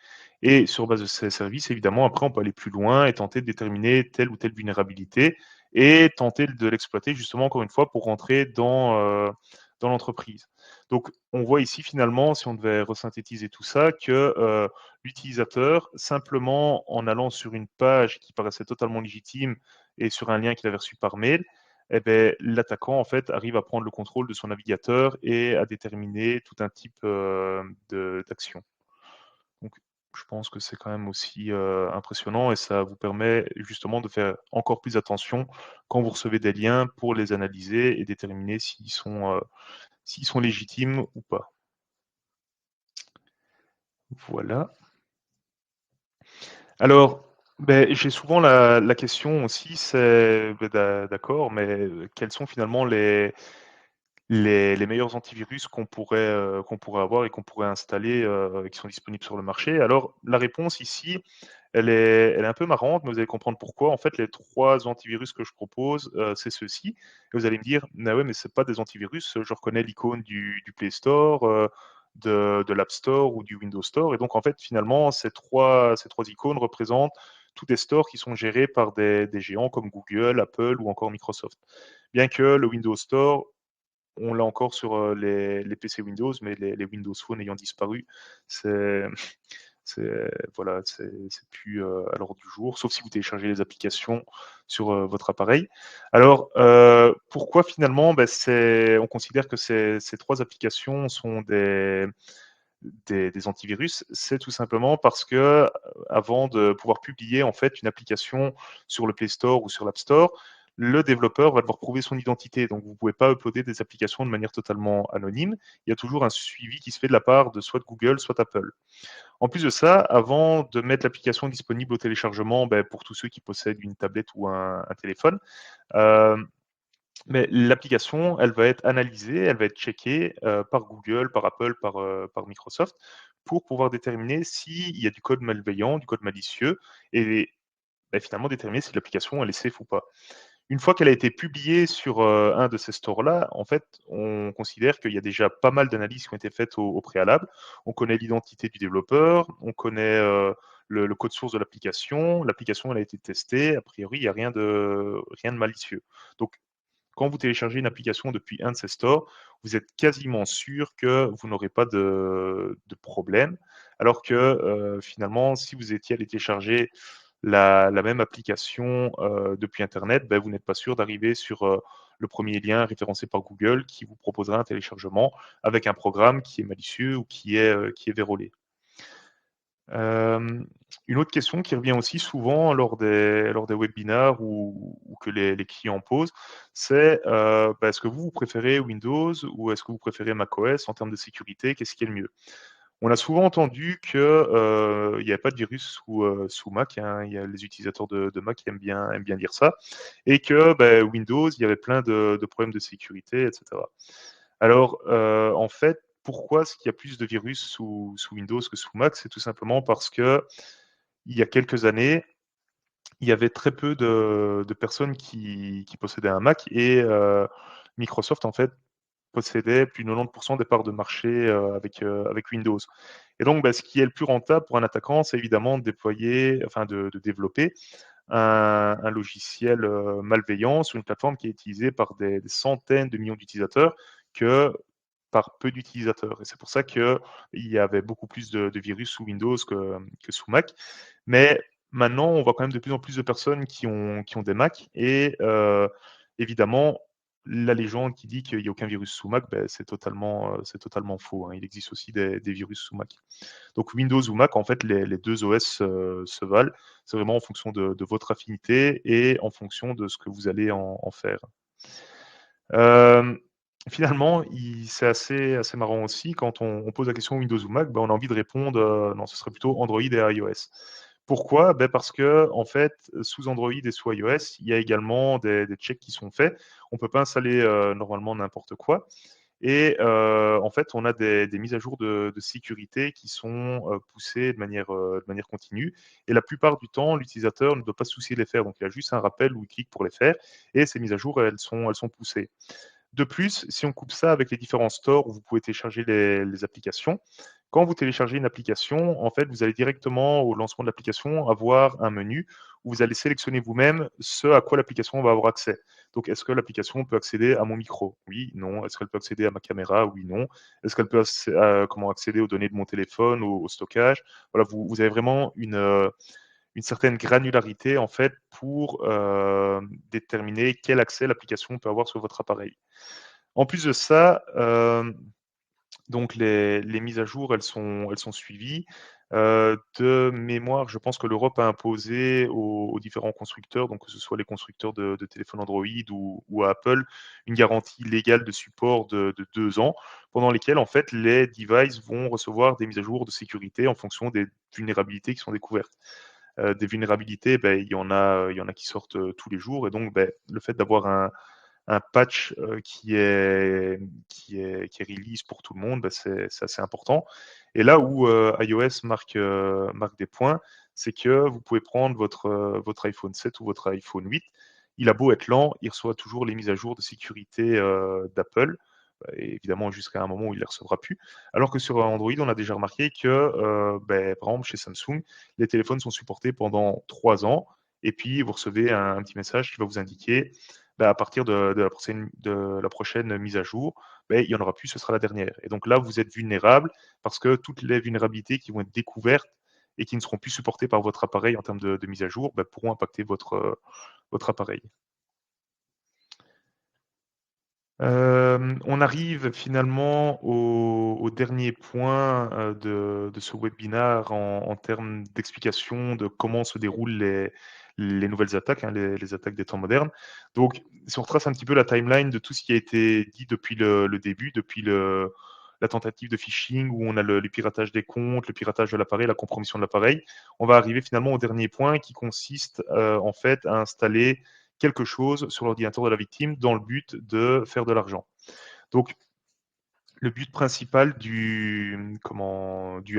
Speaker 2: Et sur base de ces services, évidemment, après, on peut aller plus loin et tenter de déterminer telle ou telle vulnérabilité et tenter de l'exploiter justement, encore une fois, pour rentrer dans l'entreprise. Donc, on voit ici finalement, si on devait resynthétiser tout ça, que l'utilisateur, simplement en allant sur une page qui paraissait totalement légitime et sur un lien qu'il avait reçu par mail, eh ben, l'attaquant en fait arrive à prendre le contrôle de son navigateur et à déterminer tout un type d'action. Donc, je pense que c'est quand même aussi impressionnant et ça vous permet justement de faire encore plus attention quand vous recevez des liens pour les analyser et déterminer s'ils sont légitimes ou pas. Voilà. Alors, ben, j'ai souvent la question aussi, c'est ben, d'accord, mais quels sont finalement les meilleurs antivirus qu'on pourrait avoir et qu'on pourrait installer, qui sont disponibles sur le marché? Alors, la réponse ici, elle est un peu marrante, mais vous allez comprendre pourquoi. En fait, les 3 antivirus que je propose, c'est ceux-ci. Et vous allez me dire: «Ah ouais, mais c'est pas des antivirus, je reconnais l'icône du Play Store, de l'App Store ou du Windows Store». Et donc, en fait, finalement, ces trois icônes représentent tous des stores qui sont gérés par des géants comme Google, Apple ou encore Microsoft. Bien que le Windows Store, on l'a encore sur les PC Windows, mais les Windows Phone ayant disparu, c'est voilà, c'est plus à l'ordre du jour, sauf si vous téléchargez les applications sur votre appareil. Alors, pourquoi finalement ben, on considère que ces 3 applications sont des antivirus? C'est tout simplement parce que avant de pouvoir publier en fait une application sur le Play Store ou sur l'App Store, le développeur va devoir prouver son identité. Donc, vous ne pouvez pas uploader des applications de manière totalement anonyme. Il y a toujours un suivi qui se fait de la part de soit de Google, soit Apple. En plus de ça, avant de mettre l'application disponible au téléchargement ben, pour tous ceux qui possèdent une tablette ou un téléphone, euh, mais l'application, elle va être analysée, elle va être checkée par Google, par Apple, par Microsoft, pour pouvoir déterminer s'il y a du code malveillant, du code malicieux, et ben, finalement déterminer si l'application elle est safe ou pas. Une fois qu'elle a été publiée sur un de ces stores-là, en fait, on considère qu'il y a déjà pas mal d'analyses qui ont été faites au préalable. On connaît l'identité du développeur, on connaît le code source de l'application. L'application, elle a été testée. A priori, il n'y a rien de malicieux. Donc, quand vous téléchargez une application depuis un de ces stores, vous êtes quasiment sûr que vous n'aurez pas de problème. Alors que finalement, si vous étiez allé télécharger la même application depuis Internet, ben, vous n'êtes pas sûr d'arriver sur le premier lien référencé par Google qui vous proposera un téléchargement avec un programme qui est malicieux ou qui est vérolé. Une autre question qui revient aussi souvent lors des webinars ou que les clients posent, c'est bah, est-ce que vous préférez Windows ou est-ce que vous préférez macOS en termes de sécurité? Qu'est-ce qui est le mieux? On a souvent entendu qu'il n'y avait pas de virus sous Mac, hein. Il y a les utilisateurs de Mac qui aiment bien dire ça, et que bah, Windows, il y avait plein de problèmes de sécurité, etc. Alors, en fait, pourquoi est-ce qu'il y a plus de virus sous Windows que sous Mac? C'est tout simplement parce que il y a quelques années, il y avait très peu de personnes qui possédaient un Mac et Microsoft, en fait, possédait plus de 90 des parts de marché avec Windows. Et donc, bah, ce qui est le plus rentable pour un attaquant, c'est évidemment de déployer, enfin de développer un logiciel malveillant sur une plateforme qui est utilisée par des centaines de millions d'utilisateurs que par peu d'utilisateurs. Et c'est pour ça qu'il y avait beaucoup plus de virus sous Windows que sous Mac. Mais maintenant, on voit quand même de plus en plus de personnes qui ont des Mac. Et évidemment, la légende qui dit qu'il n'y a aucun virus sous Mac, ben, c'est totalement faux, hein. Il existe aussi des virus sous Mac. Donc Windows ou Mac, en fait, les deux OS se valent. C'est vraiment en fonction de votre affinité et en fonction de ce que vous allez en faire. Euh, Finalement, c'est assez marrant aussi quand on pose la question Windows ou Mac, ben, on a envie de répondre non, ce serait plutôt Android et iOS. Pourquoi? Ben parce que en fait, sous Android et sous iOS, il y a également des checks qui sont faits. On ne peut pas installer normalement n'importe quoi. Et en fait, on a des mises à jour de sécurité qui sont poussées de manière continue. Et la plupart du temps, l'utilisateur ne doit pas se soucier de les faire. Donc, il y a juste un rappel où il clique pour les faire. Et ces mises à jour, elles sont poussées. De plus, si on coupe ça avec les différents stores où vous pouvez télécharger les applications, quand vous téléchargez une application, en fait, vous allez directement au lancement de l'application avoir un menu où vous allez sélectionner vous-même ce à quoi l'application va avoir accès. Donc, est-ce que l'application peut accéder à mon micro? Oui, non. Est-ce qu'elle peut accéder à ma caméra? Oui, non. Est-ce qu'elle peut accéder aux données de mon téléphone, au stockage? Voilà, vous avez vraiment une certaine granularité en fait pour déterminer quel accès l'application peut avoir sur votre appareil. En plus de ça, donc les mises à jour, elles sont suivies. De mémoire, je pense que l'Europe a imposé aux différents constructeurs, donc que ce soit les constructeurs de téléphones Android ou à Apple, une garantie légale de support de 2 ans, pendant lesquelles en fait les devices vont recevoir des mises à jour de sécurité en fonction des vulnérabilités qui sont découvertes. Des vulnérabilités, ben, il y en a qui sortent tous les jours, et donc ben, le fait d'avoir un patch qui est release pour tout le monde, bah, c'est assez important. Et là où iOS marque des points, c'est que vous pouvez prendre votre iPhone 7 ou votre iPhone 8. Il a beau être lent, il reçoit toujours les mises à jour de sécurité d'Apple, et évidemment jusqu'à un moment où il ne les recevra plus. Alors que sur Android, on a déjà remarqué que, par exemple, chez Samsung, les téléphones sont supportés pendant 3 ans, et puis vous recevez un petit message qui va vous indiquer à partir de la prochaine mise à jour, il n'y en aura plus, ce sera la dernière. Et donc là, vous êtes vulnérable parce que toutes les vulnérabilités qui vont être découvertes et qui ne seront plus supportées par votre appareil en termes de mise à jour pourront impacter votre appareil. On arrive finalement au dernier point de ce webinaire en termes d'explication de comment se déroulent les nouvelles attaques, hein, les attaques des temps modernes. Donc, si on retrace un petit peu la timeline de tout ce qui a été dit depuis le début, depuis la tentative de phishing où on a le piratage des comptes, le piratage de l'appareil, la compromission de l'appareil, on va arriver finalement au dernier point qui consiste en fait à installer quelque chose sur l'ordinateur de la victime dans le but de faire de l'argent. Donc, le but principal du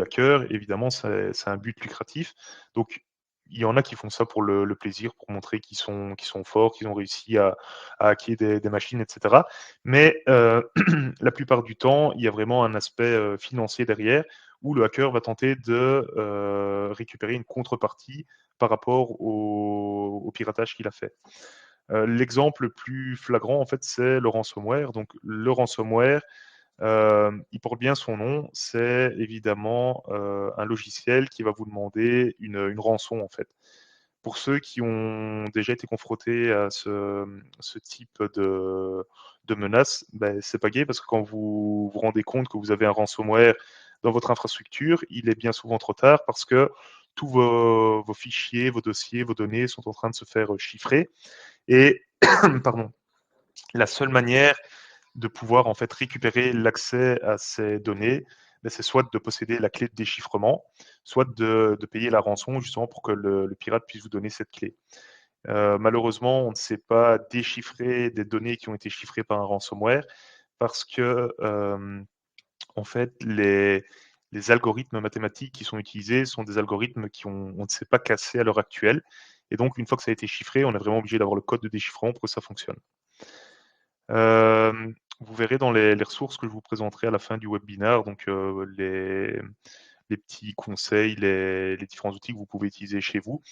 Speaker 2: hacker, évidemment, c'est un but lucratif. Donc, il y en a qui font ça pour le plaisir, pour montrer qu'ils sont forts, qu'ils ont réussi à hacker des machines, etc. Mais la plupart du temps, il y a vraiment un aspect financier derrière, où le hacker va tenter de récupérer une contrepartie par rapport au piratage qu'il a fait. L'exemple le plus flagrant, en fait, c'est le ransomware. Donc, le ransomware, il porte bien son nom, c'est évidemment un logiciel qui va vous demander une rançon, en fait. Pour ceux qui ont déjà été confrontés à ce type de menace, ben, c'est pas gai parce que quand vous vous rendez compte que vous avez un ransomware dans votre infrastructure, il est bien souvent trop tard parce que tous vos fichiers, vos dossiers, vos données sont en train de se faire chiffrer. Et pardon, la seule manière de pouvoir en fait récupérer l'accès à ces données, ben, c'est soit de posséder la clé de déchiffrement, soit de payer la rançon justement pour que le pirate puisse vous donner cette clé. Malheureusement, on ne sait pas déchiffrer des données qui ont été chiffrées par un ransomware parce que en fait les algorithmes mathématiques qui sont utilisés sont des algorithmes on ne sait pas casser à l'heure actuelle. Et donc, une fois que ça a été chiffré, on est vraiment obligé d'avoir le code de déchiffrement pour que ça fonctionne. Vous verrez dans les ressources que je vous présenterai à la fin du webinaire, donc les petits conseils, les différents outils que vous pouvez utiliser chez vous.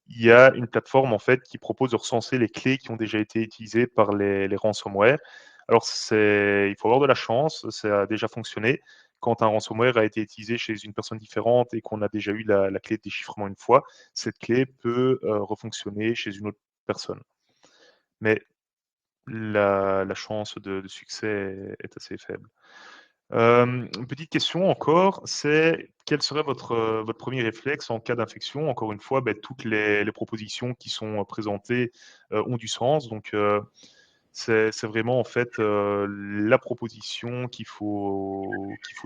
Speaker 2: Il y a une plateforme en fait qui propose de recenser les clés qui ont déjà été utilisées par les ransomware. Alors il faut avoir de la chance, ça a déjà fonctionné. Quand un ransomware a été utilisé chez une personne différente et qu'on a déjà eu la clé de déchiffrement une fois, cette clé peut refonctionner chez une autre personne. Mais la chance de succès est assez faible. Une petite question encore, c'est quel serait votre premier réflexe en cas d'infection? Encore une fois, toutes les propositions qui sont présentées ont du sens. Donc, c'est vraiment en fait la proposition qu'il faut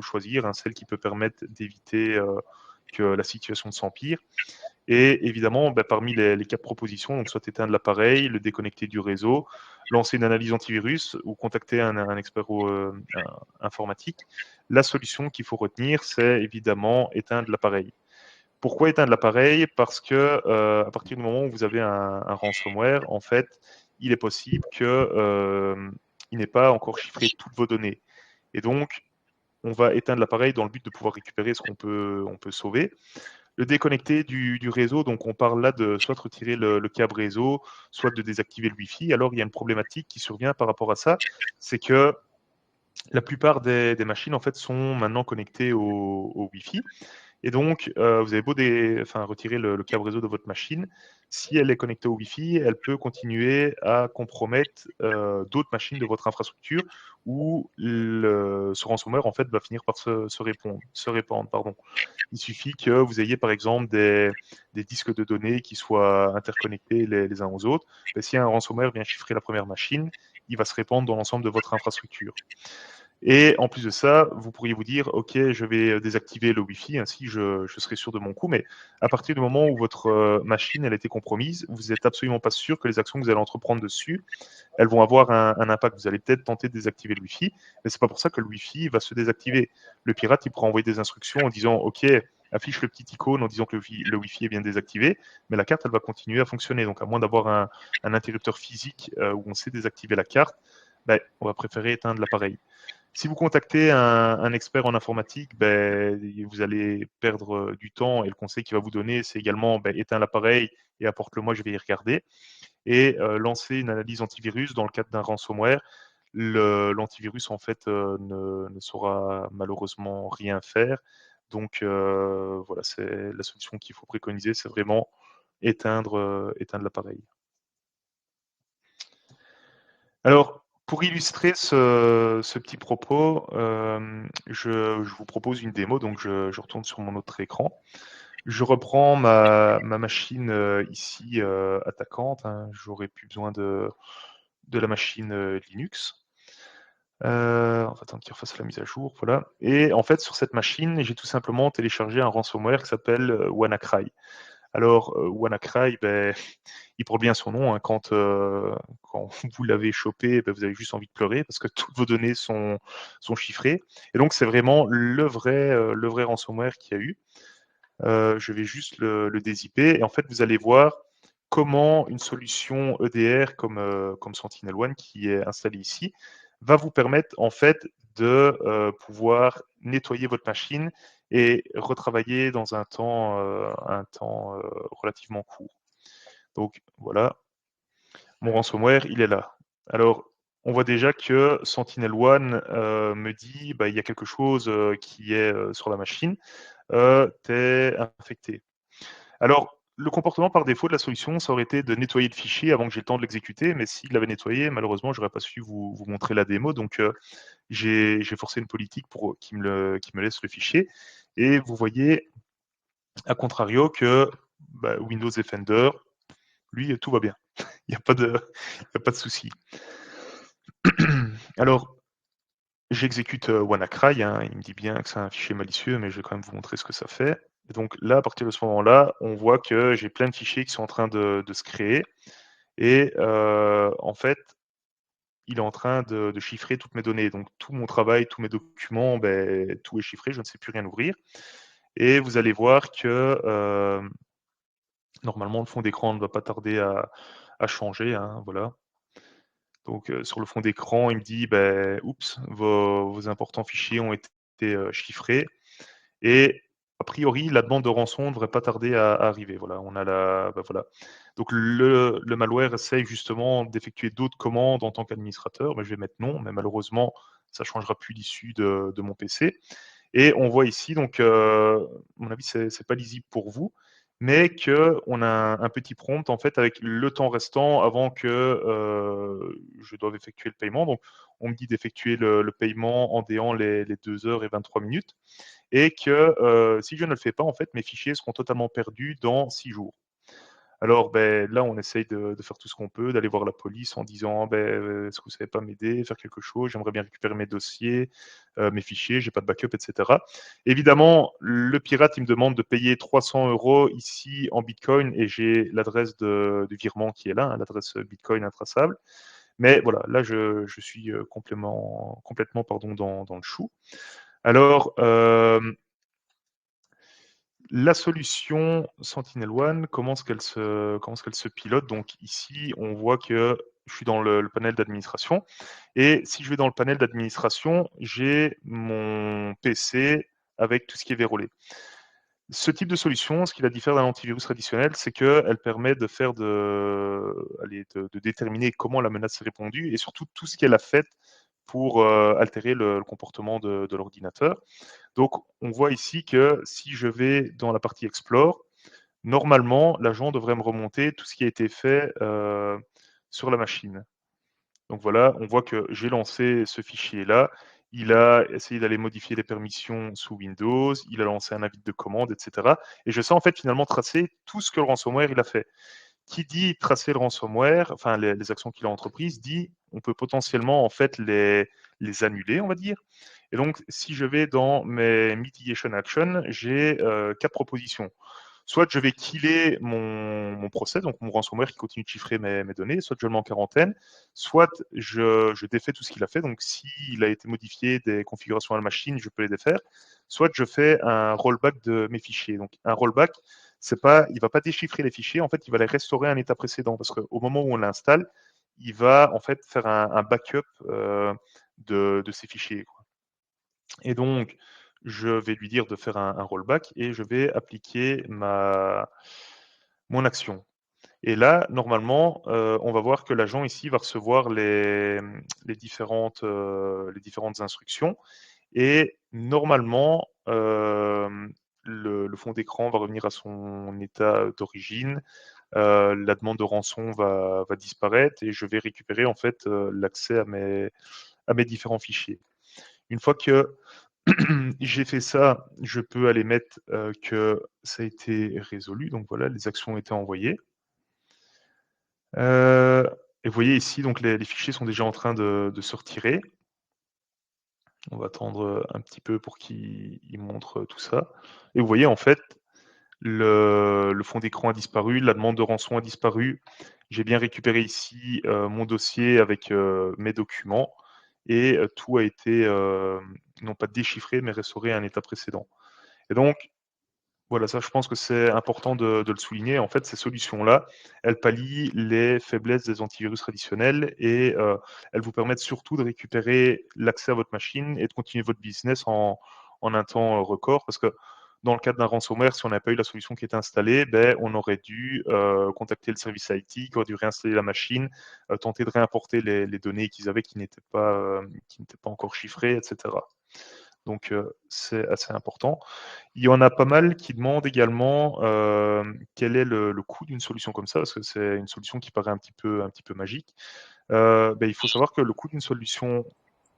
Speaker 2: choisir, hein, celle qui peut permettre d'éviter que la situation s'empire. Et évidemment, parmi les 4 propositions, donc soit éteindre l'appareil, le déconnecter du réseau, lancer une analyse antivirus ou contacter un expert informatique, la solution qu'il faut retenir, c'est évidemment éteindre l'appareil. Pourquoi éteindre l'appareil? Parce que à partir du moment où vous avez un ransomware, en fait, il est possible que il n'ait pas encore chiffré toutes vos données. Et donc, on va éteindre l'appareil dans le but de pouvoir récupérer ce qu'on peut sauver. Le déconnecter du réseau, donc on parle là de soit de retirer le câble réseau, soit de désactiver le Wi-Fi. Alors il y a une problématique qui survient par rapport à ça, c'est que la plupart des machines en fait sont maintenant connectées au Wi-Fi. Et donc, vous avez beau retirer le câble réseau de votre machine, si elle est connectée au Wi-Fi, elle peut continuer à compromettre d'autres machines de votre infrastructure où ce ransomware en fait va finir par se répandre. Pardon. Il suffit que vous ayez par exemple des disques de données qui soient interconnectés les uns aux autres. Et si un ransomware vient chiffrer la première machine, il va se répandre dans l'ensemble de votre infrastructure. Et en plus de ça, vous pourriez vous dire, OK, je vais désactiver le Wi-Fi, ainsi je serai sûr de mon coup. Mais à partir du moment où votre machine elle a été compromise, vous n'êtes absolument pas sûr que les actions que vous allez entreprendre dessus, elles vont avoir un impact. Vous allez peut-être tenter de désactiver le Wi-Fi, mais c'est pas pour ça que le Wi-Fi va se désactiver. Le pirate, il pourra envoyer des instructions en disant, OK, affiche le petit icône en disant que le Wi-Fi est bien désactivé, mais la carte, elle va continuer à fonctionner. Donc, à moins d'avoir un interrupteur physique où on sait désactiver la carte, on va préférer éteindre l'appareil. Si vous contactez un expert en informatique, vous allez perdre du temps et le conseil qu'il va vous donner, c'est également éteins l'appareil et apporte-le-moi, je vais y regarder. Et lancer une analyse antivirus dans le cadre d'un ransomware. L'antivirus, en fait, ne saura malheureusement rien faire. Donc, voilà, c'est la solution qu'il faut préconiser, c'est vraiment éteindre l'appareil. Alors, pour illustrer ce petit propos, je vous propose une démo. Donc, je retourne sur mon autre écran. Je reprends ma machine ici attaquante, hein. J'aurais plus besoin de la machine Linux. On va attendre qu'il refasse la mise à jour, voilà. Et en fait, sur cette machine, j'ai tout simplement téléchargé un ransomware qui s'appelle WannaCry. Alors, WannaCry, il porte bien son nom, hein. Quand vous l'avez chopé, vous avez juste envie de pleurer parce que toutes vos données sont chiffrées. Et donc, c'est vraiment le vrai ransomware qu'il y a eu. Je vais juste le dézipper et en fait, vous allez voir comment une solution EDR comme SentinelOne qui est installée ici, va vous permettre en fait de pouvoir nettoyer votre machine et retravailler dans un temps relativement court. Donc voilà, mon ransomware, il est là. Alors, on voit déjà que SentinelOne me dit, bah, il y a quelque chose qui est sur la machine, tu es infecté. Alors, le comportement par défaut de la solution, ça aurait été de nettoyer le fichier avant que j'ai le temps de l'exécuter, mais s'il l'avait nettoyé, malheureusement, j'aurais pas su vous montrer la démo. Donc, j'ai forcé une politique pour qu'il me laisse le fichier. Et vous voyez, à contrario, que bah, Windows Defender, lui, tout va bien. Il n'y a pas de souci. Alors, j'exécute WannaCry, hein, il me dit bien que c'est un fichier malicieux, mais je vais quand même vous montrer ce que ça fait. Et donc là, à partir de ce moment-là, on voit que j'ai plein de fichiers qui sont en train de se créer. Et en fait, il est en train de chiffrer toutes mes données. Donc tout mon travail, tous mes documents, ben, tout est chiffré, je ne sais plus rien ouvrir. Et vous allez voir que normalement, le fond d'écran ne va pas tarder à changer. Hein, voilà. Donc sur le fond d'écran, il me dit, ben, oups, vos importants fichiers ont été chiffrés. Et a priori, la demande de rançon ne devrait pas tarder à arriver. Voilà, on a voilà. Donc le malware essaye justement d'effectuer d'autres commandes en tant qu'administrateur. Mais je vais mettre non, mais malheureusement, ça ne changera plus l'issue de mon PC. Et on voit ici, donc, à mon avis, c'est pas lisible pour vous, mais qu'on a un petit prompt en fait avec le temps restant avant que je doive effectuer le paiement. Donc, on me dit d'effectuer le paiement en déant les 2 heures et 23 minutes et que si je ne le fais pas, en fait, mes fichiers seront totalement perdus dans 6 jours. Alors, ben, là, on essaye de faire tout ce qu'on peut, d'aller voir la police en disant, ben, est-ce que vous savez pas m'aider, faire quelque chose, j'aimerais bien récupérer mes dossiers, mes fichiers, j'ai pas de backup, etc. Évidemment, le pirate, il me demande de payer 300 € ici en Bitcoin et j'ai l'adresse du virement qui est là, hein, l'adresse Bitcoin intraçable. Mais voilà, là, je suis complètement pardon, dans le chou. Alors, la solution SentinelOne, comment est-ce qu'elle se pilote? Donc ici, on voit que je suis dans le panel d'administration et si je vais dans le panel d'administration, j'ai mon PC avec tout ce qui est verrouillé. Ce type de solution, ce qui la diffère d'un antivirus traditionnel, c'est qu'elle permet de faire de déterminer comment la menace est répondue et surtout tout ce qu'elle a fait pour altérer le comportement de l'ordinateur. Donc, on voit ici que si je vais dans la partie Explore, normalement, l'agent devrait me remonter tout ce qui a été fait sur la machine. Donc voilà, on voit que j'ai lancé ce fichier-là. Il a essayé d'aller modifier les permissions sous Windows, il a lancé un avis de commande, etc. Et je sais en fait finalement tracer tout ce que le ransomware il a fait. Qui dit tracer le ransomware, enfin les actions qu'il a entreprises, dit on peut potentiellement en fait les annuler, on va dire. Et donc, si je vais dans mes mitigation actions, j'ai 4 propositions. Soit je vais killer mon process, donc mon ransomware qui continue de chiffrer mes données, soit je le mets en quarantaine, soit je défais tout ce qu'il a fait. Donc, s'il a été modifié des configurations à la machine, je peux les défaire. Soit je fais un rollback de mes fichiers. Donc, un rollback, il ne va pas déchiffrer les fichiers, en fait, il va les restaurer à un état précédent. Parce qu'au moment où on l'installe, il va en fait faire un backup de ces fichiers. Quoi. Et donc, je vais lui dire de faire un rollback et je vais appliquer mon action. Et là, normalement, on va voir que l'agent ici va recevoir les différentes instructions. Et normalement, le fond d'écran va revenir à son état d'origine. La demande de rançon va disparaître et je vais récupérer en fait l'accès à mes différents fichiers. Une fois que j'ai fait ça, je peux aller mettre que ça a été résolu. Donc voilà, les actions ont été envoyées. Et vous voyez ici, donc les fichiers sont déjà en train de se retirer. On va attendre un petit peu pour qu'il montre tout ça. Et vous voyez, en fait, le fond d'écran a disparu, la demande de rançon a disparu. J'ai bien récupéré ici mon dossier avec mes documents et tout a été non pas déchiffré, mais restauré à un état précédent. Et donc, Voilà, ça, je pense que c'est important de le souligner. En fait, ces solutions-là, elles pallient les faiblesses des antivirus traditionnels et elles vous permettent surtout de récupérer l'accès à votre machine et de continuer votre business en un temps record. Parce que dans le cadre d'un ransomware, si on n'avait pas eu la solution qui était installée, ben, on aurait dû contacter le service IT, qui aurait dû réinstaller la machine, tenter de réimporter les données qu'ils avaient qui n'étaient pas encore chiffrées, etc. Donc, c'est assez important. Il y en a pas mal qui demandent également quel est le coût d'une solution comme ça, parce que c'est une solution qui paraît un petit peu magique. Il faut savoir que le coût d'une solution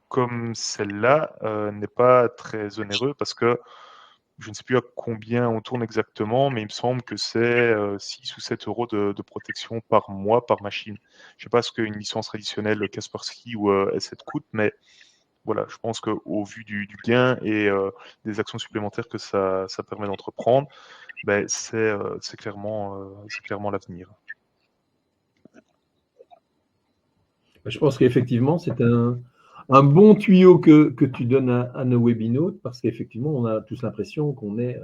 Speaker 2: comme celle-là n'est pas très onéreux parce que je ne sais plus à combien on tourne exactement, mais il me semble que c'est 6 ou 7 euros de protection par mois par machine. Je ne sais pas ce qu'une licence traditionnelle Kaspersky ou S7 coûte, mais voilà, je pense qu'au vu du gain et des actions supplémentaires que ça permet d'entreprendre, c'est clairement l'avenir.
Speaker 1: Je pense qu'effectivement, c'est un bon tuyau que tu donnes à nos webinautes, parce qu'effectivement, on a tous l'impression qu'on est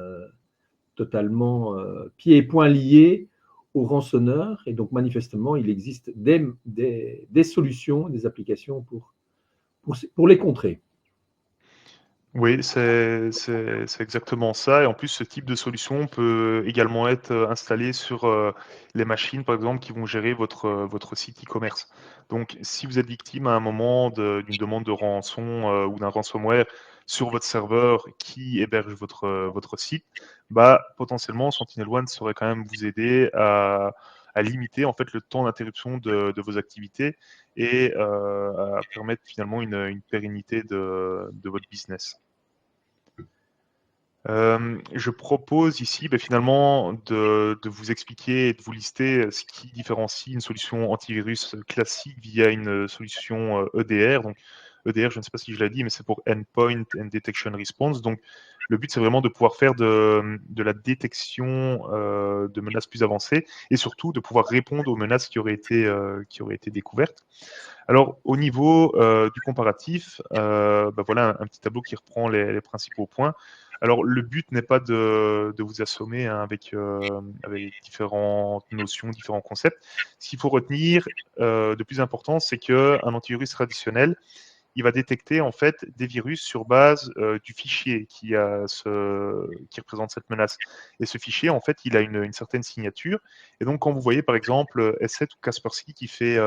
Speaker 1: totalement pieds et poings liés aux rançonneurs. Et donc, manifestement, il existe des solutions, des applications pour les contrer.
Speaker 2: Oui, c'est exactement ça et en plus, ce type de solution peut également être, installé sur, les machines, par exemple, qui vont gérer votre site e-commerce. Donc si vous êtes victime à un moment d'une demande de rançon, ou d'un ransomware sur votre serveur qui héberge votre site, potentiellement SentinelOne saurait quand même vous aider à limiter, en fait, le temps d'interruption de vos activités et à permettre finalement une pérennité de votre business. Je propose ici, finalement de vous expliquer et de vous lister, ce qui différencie une solution antivirus classique via une solution, EDR. Donc EDR, je ne sais pas si je l'ai dit, mais c'est pour Endpoint and Detection Response. Donc le but, c'est vraiment de pouvoir faire de la détection, de menaces plus avancées et surtout de pouvoir répondre aux menaces qui auraient été découvertes. Alors au niveau, du comparatif, voilà un petit tableau qui reprend les principaux points. Alors le but n'est pas de vous assommer, hein, avec différentes notions, différents concepts. Ce qu'il faut retenir, de plus important, c'est qu'un antivirus traditionnel, il va détecter en fait des virus sur base, du fichier qui représente cette menace et ce fichier, en fait, il a une certaine signature et donc quand vous voyez par exemple, S7 ou Kaspersky qui fait,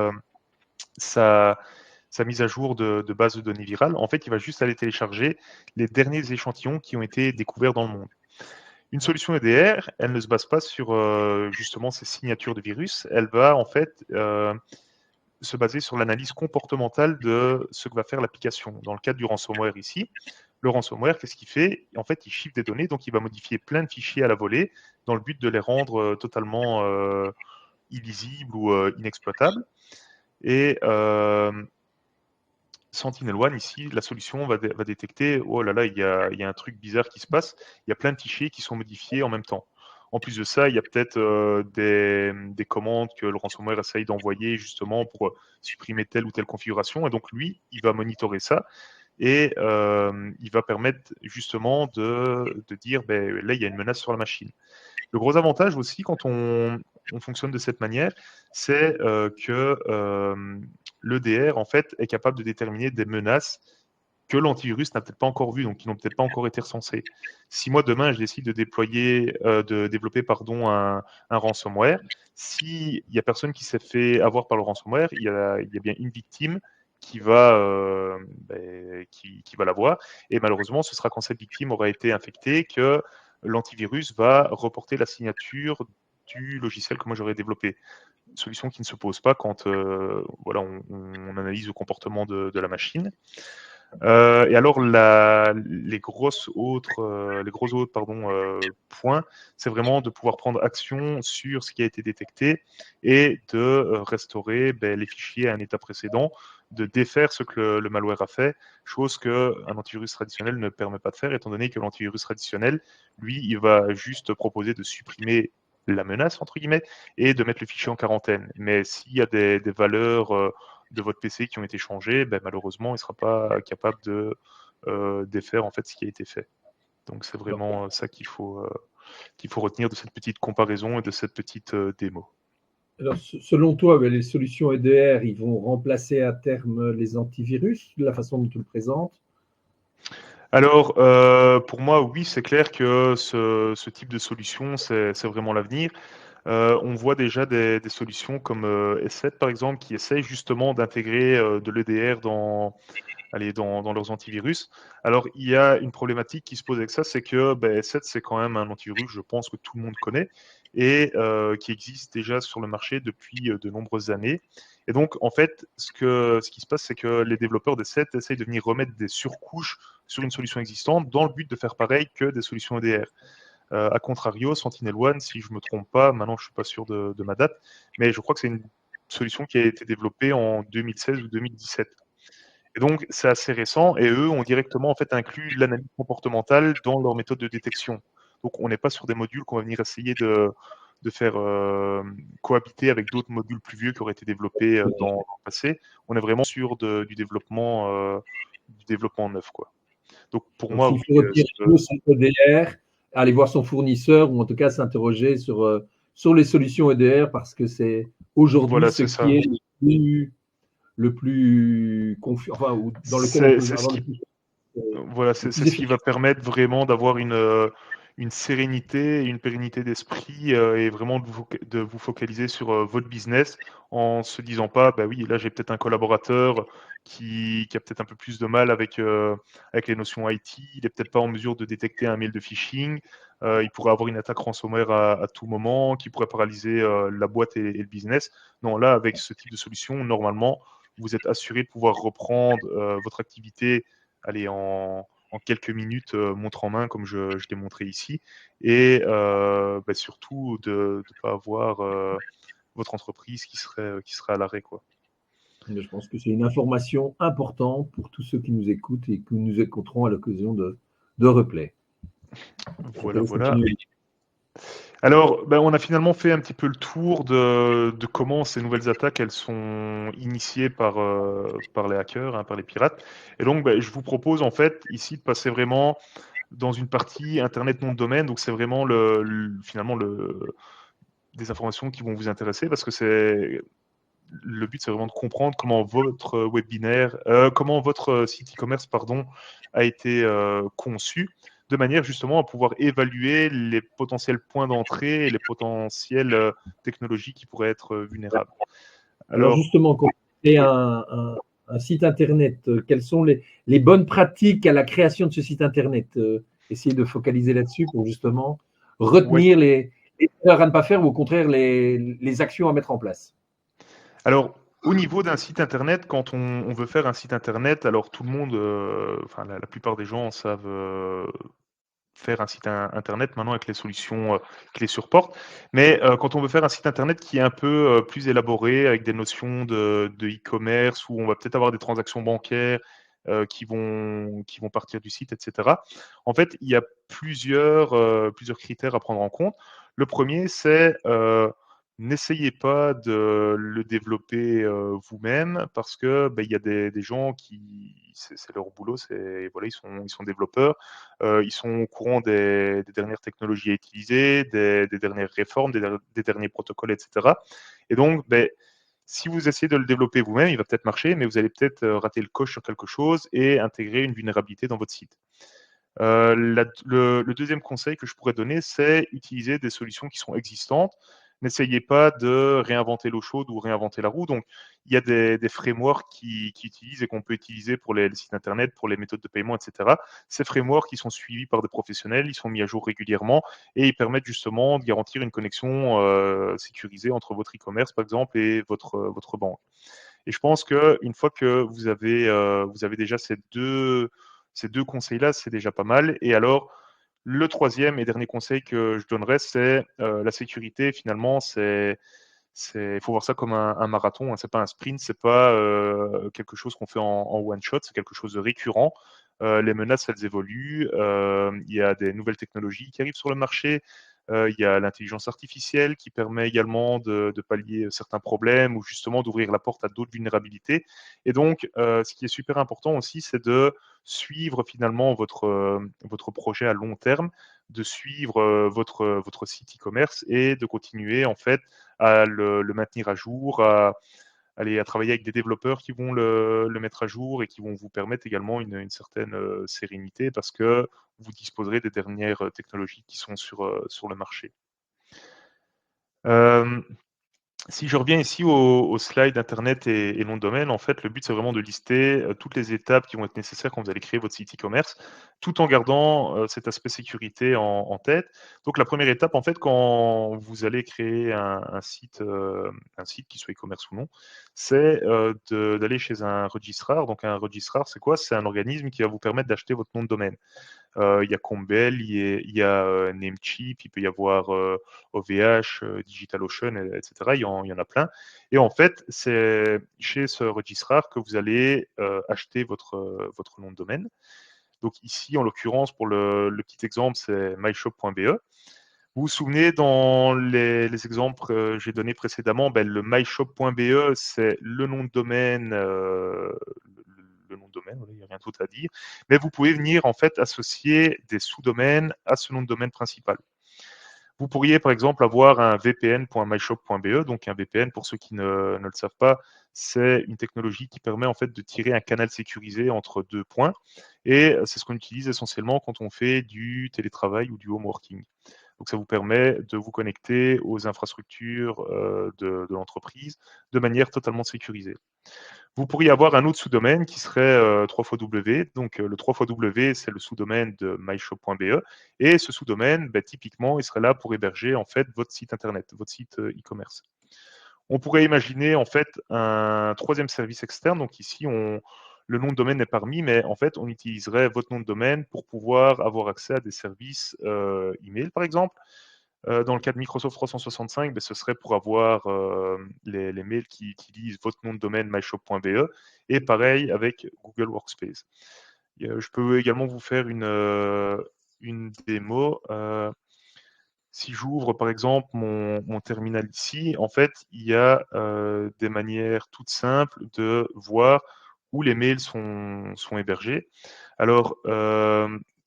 Speaker 2: sa, sa mise à jour de base de données virale, en fait, il va juste aller télécharger les derniers échantillons qui ont été découverts dans le monde. Une solution EDR, elle ne se base pas sur justement ces signatures de virus, elle va en fait se baser sur l'analyse comportementale de ce que va faire l'application. Dans le cadre du ransomware ici, le ransomware, qu'est-ce qu'il fait? En fait, il chiffre des données, donc il va modifier plein de fichiers à la volée dans le but de les rendre totalement illisibles ou inexploitables. Et SentinelOne, ici, la solution va détecter, oh là là, il y a un truc bizarre qui se passe, il y a plein de fichiers qui sont modifiés en même temps. En plus de ça, il y a peut-être des commandes que le ransomware essaye d'envoyer justement pour supprimer telle ou telle configuration. Et donc lui, il va monitorer ça et il va permettre justement de dire, là, il y a une menace sur la machine. Le gros avantage aussi quand on fonctionne de cette manière, c'est que l'EDR en fait est capable de déterminer des menaces que l'antivirus n'a peut-être pas encore vues, donc qui n'ont peut-être pas encore été recensées. Si moi demain je décide de développer un ransomware, s'il y a personne qui s'est fait avoir par le ransomware, il y a bien une victime qui va qui va l'avoir. Et malheureusement, ce sera quand cette victime aura été infectée que l'antivirus va reporter la signature du logiciel que moi j'aurais développé. Une solution qui ne se pose pas quand voilà, on analyse le comportement de la machine. Et alors les gros autres points, c'est vraiment de pouvoir prendre action sur ce qui a été détecté et de restaurer les fichiers à un état précédent, de défaire ce que le malware a fait, chose qu'un antivirus traditionnel ne permet pas de faire, étant donné que l'antivirus traditionnel, lui, il va juste proposer de supprimer la menace, entre guillemets, et de mettre le fichier en quarantaine. Mais s'il y a des valeurs de votre PC qui ont été changées, malheureusement, il ne sera pas capable de défaire en fait ce qui a été fait. Donc c'est vraiment ça qu'il faut qu'il faut retenir de cette petite comparaison et de cette petite démo.
Speaker 1: Alors, selon toi, les solutions EDR, ils vont remplacer à terme les antivirus, de la façon dont tu le présentes?
Speaker 2: Alors, pour moi, oui, c'est clair que ce type de solution, c'est vraiment l'avenir. On voit déjà des solutions comme S7, par exemple, qui essayent justement d'intégrer de l'EDR dans leurs antivirus. Alors, il y a une problématique qui se pose avec ça, c'est que S7, c'est quand même un antivirus, je pense, que tout le monde connaît et qui existe déjà sur le marché depuis de nombreuses années. Et donc, en fait, ce qui se passe, c'est que les développeurs d'S7 essayent de venir remettre des surcouches sur une solution existante dans le but de faire pareil que des solutions EDR. A contrario, Sentinel-One, si je ne me trompe pas, maintenant je ne suis pas sûr de ma date, mais je crois que c'est une solution qui a été développée en 2016 ou 2017. Et donc, c'est assez récent et eux ont directement en fait inclus l'analyse comportementale dans leur méthode de détection. Donc, on n'est pas sur des modules qu'on va venir essayer de faire cohabiter avec d'autres modules plus vieux qui auraient été développés dans le passé. On est vraiment sur du développement neuf, quoi. Donc, pour
Speaker 1: Donc,
Speaker 2: moi,
Speaker 1: s'il
Speaker 2: oui.
Speaker 1: faut retirer son EDR, aller voir son fournisseur ou en tout cas s'interroger sur les solutions EDR parce que c'est aujourd'hui
Speaker 2: Voilà,
Speaker 1: ce
Speaker 2: c'est
Speaker 1: qui
Speaker 2: ça.
Speaker 1: est le plus confiant, enfin, dans lequel on
Speaker 2: C'est
Speaker 1: peut
Speaker 2: c'est ce
Speaker 1: avoir
Speaker 2: qui Voilà,
Speaker 1: le
Speaker 2: c'est
Speaker 1: plus
Speaker 2: ce qui va
Speaker 1: efficace.
Speaker 2: permettre vraiment d'avoir une sérénité et une pérennité d'esprit et vraiment de vous focaliser sur votre business en se disant pas, bah oui, là j'ai peut-être un collaborateur qui a peut-être un peu plus de mal avec les notions IT, il est peut-être pas en mesure de détecter un mail de phishing, il pourrait avoir une attaque ransomware à tout moment, qui pourrait paralyser la boîte et le business. Non, là, avec ce type de solution, normalement, vous êtes assuré de pouvoir reprendre votre activité allez, en quelques minutes, montre en main, comme je l'ai montré ici, et surtout de ne pas avoir votre entreprise qui serait à l'arrêt, quoi.
Speaker 1: Je pense que c'est une information importante pour tous ceux qui nous écoutent et que nous écouterons à l'occasion de replay. Je te
Speaker 2: Voilà,
Speaker 1: laisse
Speaker 2: voilà.
Speaker 1: continuer.
Speaker 2: Alors, on a finalement fait un petit peu le tour de comment ces nouvelles attaques, elles sont initiées par les hackers, hein, par les pirates. Et donc, je vous propose en fait ici de passer vraiment dans une partie Internet nom de domaine. Donc, c'est vraiment finalement des informations qui vont vous intéresser parce que le but, c'est vraiment de comprendre comment votre webinaire, comment votre site e-commerce, pardon, a été conçu, de manière justement à pouvoir évaluer les potentiels points d'entrée et les potentielles technologies qui pourraient être vulnérables.
Speaker 1: Alors
Speaker 2: Alors,
Speaker 1: justement, quand on crée
Speaker 2: oui.
Speaker 1: un site internet, quelles sont les bonnes pratiques à la création de ce site internet? Essayer de focaliser là-dessus pour justement
Speaker 2: Oui.
Speaker 1: retenir les erreurs à ne pas faire ou au contraire les actions à mettre en place.
Speaker 2: Alors, au niveau d'un site internet, quand on veut faire un site internet, alors tout le monde, enfin la plupart des gens savent faire un site internet maintenant avec les solutions qui les supportent. Mais quand on veut faire un site internet qui est un peu plus élaboré, avec des notions de e-commerce, où on va peut-être avoir des transactions bancaires qui vont partir du site, etc. En fait, il y a plusieurs critères à prendre en compte. Le premier, c'est n'essayez pas de le développer vous-même parce que il y a des gens qui c'est leur boulot, voilà, ils sont développeurs, ils sont au courant des dernières technologies à utiliser, des dernières réformes, des derniers protocoles, etc. Et donc, si vous essayez de le développer vous-même, il va peut-être marcher, mais vous allez peut-être rater le coche sur quelque chose et intégrer une vulnérabilité dans votre site. Le deuxième conseil que je pourrais donner, c'est utiliser des solutions qui sont existantes. N'essayez pas de réinventer l'eau chaude ou réinventer la roue. Donc, il y a des frameworks qui utilisent et qu'on peut utiliser pour les sites internet, pour les méthodes de paiement, etc. Ces frameworks, ils sont suivis par des professionnels, ils sont mis à jour régulièrement et ils permettent justement de garantir une connexion sécurisée entre votre e-commerce, par exemple, et votre banque. Et je pense qu'une fois que vous avez déjà ces deux conseils-là, c'est déjà pas mal. Et alors, le troisième et dernier conseil que je donnerais, c'est la sécurité. Finalement, il faut voir ça comme un marathon. Hein. C'est pas un sprint, c'est pas quelque chose qu'on fait en one shot. C'est quelque chose de récurrent. Les menaces, elles évoluent. Il y a des nouvelles technologies qui arrivent sur le marché. Il y a l'intelligence artificielle qui permet également de pallier certains problèmes ou justement d'ouvrir la porte à d'autres vulnérabilités. Et donc, ce qui est super important aussi, c'est de suivre finalement votre projet à long terme, de suivre votre site e-commerce et de continuer en fait à le maintenir à jour, à travailler avec des développeurs qui vont le mettre à jour et qui vont vous permettre également une certaine sérénité parce que vous disposerez des dernières technologies qui sont sur le marché. Si je reviens ici au slide internet et nom de domaine, en fait, le but, c'est vraiment de lister toutes les étapes qui vont être nécessaires quand vous allez créer votre site e-commerce, tout en gardant cet aspect sécurité en tête. Donc, la première étape, en fait, quand vous allez créer un site qui soit e-commerce ou non, c'est d'aller chez un registrar. Donc, un registrar, c'est quoi? C'est un organisme qui va vous permettre d'acheter votre nom de domaine. Il y a Combel, il y a Namecheap, il peut y avoir OVH, DigitalOcean, etc. Il y en a plein. Et en fait, c'est chez ce registrar que vous allez acheter votre nom de domaine. Donc ici, en l'occurrence, pour le petit exemple, c'est myshop.be. Vous vous souvenez, dans les exemples que j'ai donnés précédemment, le myshop.be, c'est le nom de domaine, le nom de domaine, il n'y a rien d'autre à dire. Mais vous pouvez venir en fait associer des sous-domaines à ce nom de domaine principal. Vous pourriez par exemple avoir un vpn.myshop.be. Donc un VPN, pour ceux qui ne le savent pas, c'est une technologie qui permet en fait de tirer un canal sécurisé entre deux points. Et c'est ce qu'on utilise essentiellement quand on fait du télétravail ou du home working. Donc ça vous permet de vous connecter aux infrastructures de l'entreprise de manière totalement sécurisée. Vous pourriez avoir un autre sous-domaine qui serait 3xW. Donc le 3xW, c'est le sous-domaine de myshop.be. Et ce sous-domaine, typiquement, il serait là pour héberger en fait votre site internet, votre site e-commerce. On pourrait imaginer en fait un troisième service externe. Donc ici, le nom de domaine n'est pas remis, mais en fait, on utiliserait votre nom de domaine pour pouvoir avoir accès à des services email, par exemple. Dans le cas de Microsoft 365, ce serait pour avoir les mails qui utilisent votre nom de domaine myshop.be. Et pareil avec Google Workspace. Je peux également vous faire une démo. Si j'ouvre par exemple mon terminal ici, en fait, il y a des manières toutes simples de voir où les mails sont hébergés. Alors,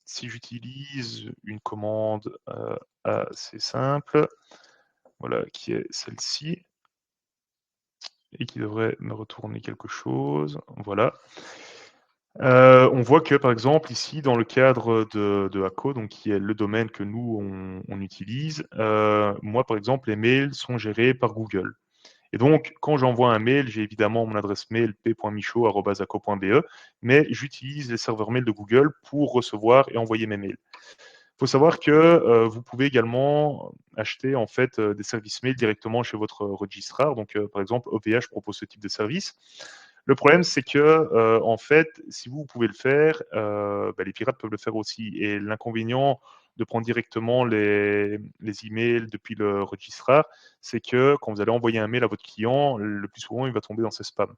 Speaker 2: si j'utilise une commande assez simple, voilà, qui est celle-ci, et qui devrait me retourner quelque chose, voilà. On voit que, par exemple, ici, dans le cadre de ACO, donc qui est le domaine que nous, on utilise, moi, par exemple, les mails sont gérés par Google. Et donc, quand j'envoie un mail, j'ai évidemment mon adresse mail p.michaud@aco.be, mais j'utilise les serveurs mail de Google pour recevoir et envoyer mes mails. Il faut savoir que vous pouvez également acheter en fait des services mail directement chez votre registrar. Donc, par exemple, OVH propose ce type de service. Le problème, c'est que en fait, si vous pouvez le faire, les pirates peuvent le faire aussi. Et l'inconvénient de prendre directement les emails depuis le registrar, c'est que quand vous allez envoyer un mail à votre client, le plus souvent, il va tomber dans ses spams.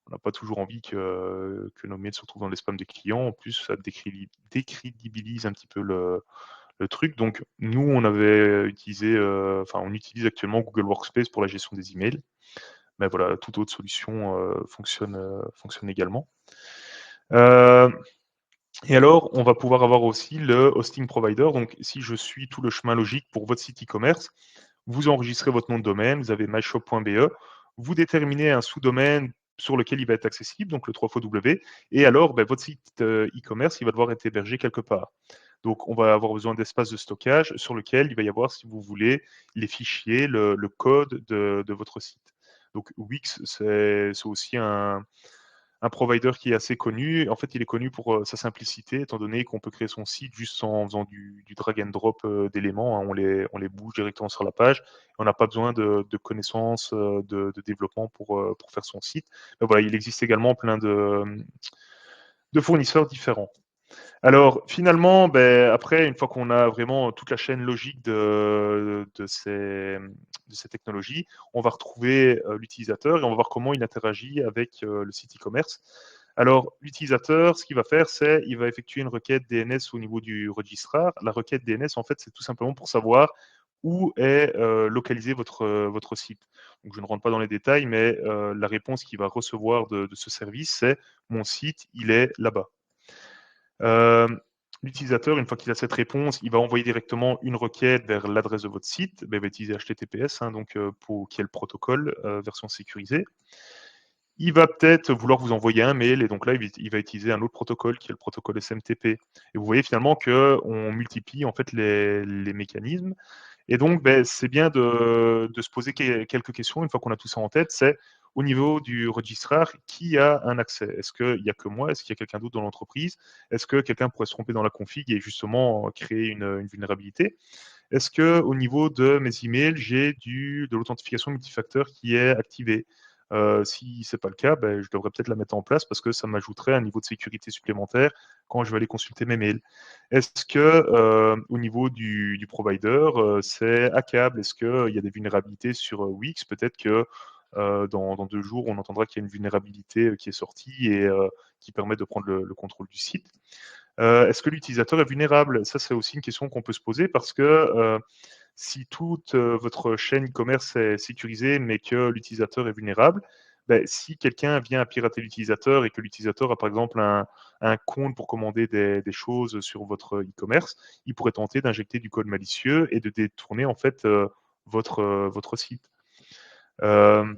Speaker 2: On n'a pas toujours envie que nos mails se retrouvent dans les spams des clients. En plus, ça décrédibilise un petit peu le truc. Donc, nous, on avait utilisé, on utilise actuellement Google Workspace pour la gestion des emails. Mais voilà, toute autre solution fonctionne également. Et alors, on va pouvoir avoir aussi le hosting provider. Donc, si je suis tout le chemin logique pour votre site e-commerce, vous enregistrez votre nom de domaine, vous avez myshop.be, vous déterminez un sous-domaine sur lequel il va être accessible, donc le 3xW, et alors votre site e-commerce, il va devoir être hébergé quelque part. Donc, on va avoir besoin d'espace de stockage sur lequel il va y avoir, si vous voulez, les fichiers, le code de votre site. Donc, Wix, c'est aussi un provider qui est assez connu. En fait, il est connu pour sa simplicité, étant donné qu'on peut créer son site juste en faisant du drag and drop d'éléments. Hein. On les bouge directement sur la page. On n'a pas besoin de connaissances de développement pour faire son site. Mais voilà, il existe également plein de fournisseurs différents. Alors, finalement, après, une fois qu'on a vraiment toute la chaîne logique de ces technologies, on va retrouver l'utilisateur et on va voir comment il interagit avec le site e-commerce. Alors, l'utilisateur, ce qu'il va faire, c'est il va effectuer une requête DNS au niveau du registrar. La requête DNS, en fait, c'est tout simplement pour savoir où est localisé votre site. Donc, je ne rentre pas dans les détails, mais la réponse qu'il va recevoir de ce service, c'est mon site, il est là-bas. L'utilisateur, une fois qu'il a cette réponse, il va envoyer directement une requête vers l'adresse de votre site. Ben, il va utiliser HTTPS, hein, donc, qui est le protocole version sécurisée. Il va peut-être vouloir vous envoyer un mail, et donc là, il va utiliser un autre protocole qui est le protocole SMTP. Et vous voyez finalement qu'on multiplie en fait les mécanismes. Et donc, ben, c'est bien de se poser quelques questions une fois qu'on a tout ça en tête. C'est au niveau du registrar, qui a un accès? Est-ce qu'il n'y a que moi? Est-ce qu'il y a quelqu'un d'autre dans l'entreprise? Est-ce que quelqu'un pourrait se tromper dans la config et justement créer une vulnérabilité? Est-ce que au niveau de mes emails, j'ai de l'authentification multifacteur qui est activée? Si c'est pas le cas, ben, je devrais peut-être la mettre en place parce que ça m'ajouterait un niveau de sécurité supplémentaire quand je vais aller consulter mes mails. Est-ce que au niveau du provider, c'est hackable? Est-ce qu'il y a des vulnérabilités sur Wix? Peut-être que dans 2 jours, on entendra qu'il y a une vulnérabilité qui est sortie et qui permet de prendre le contrôle du site. Est-ce que l'utilisateur est vulnérable? Ça, c'est aussi une question qu'on peut se poser parce que si toute votre chaîne e-commerce est sécurisée, mais que l'utilisateur est vulnérable, ben, si quelqu'un vient à pirater l'utilisateur et que l'utilisateur a par exemple un compte pour commander des choses sur votre e-commerce, il pourrait tenter d'injecter du code malicieux et de détourner en fait votre site. Euh,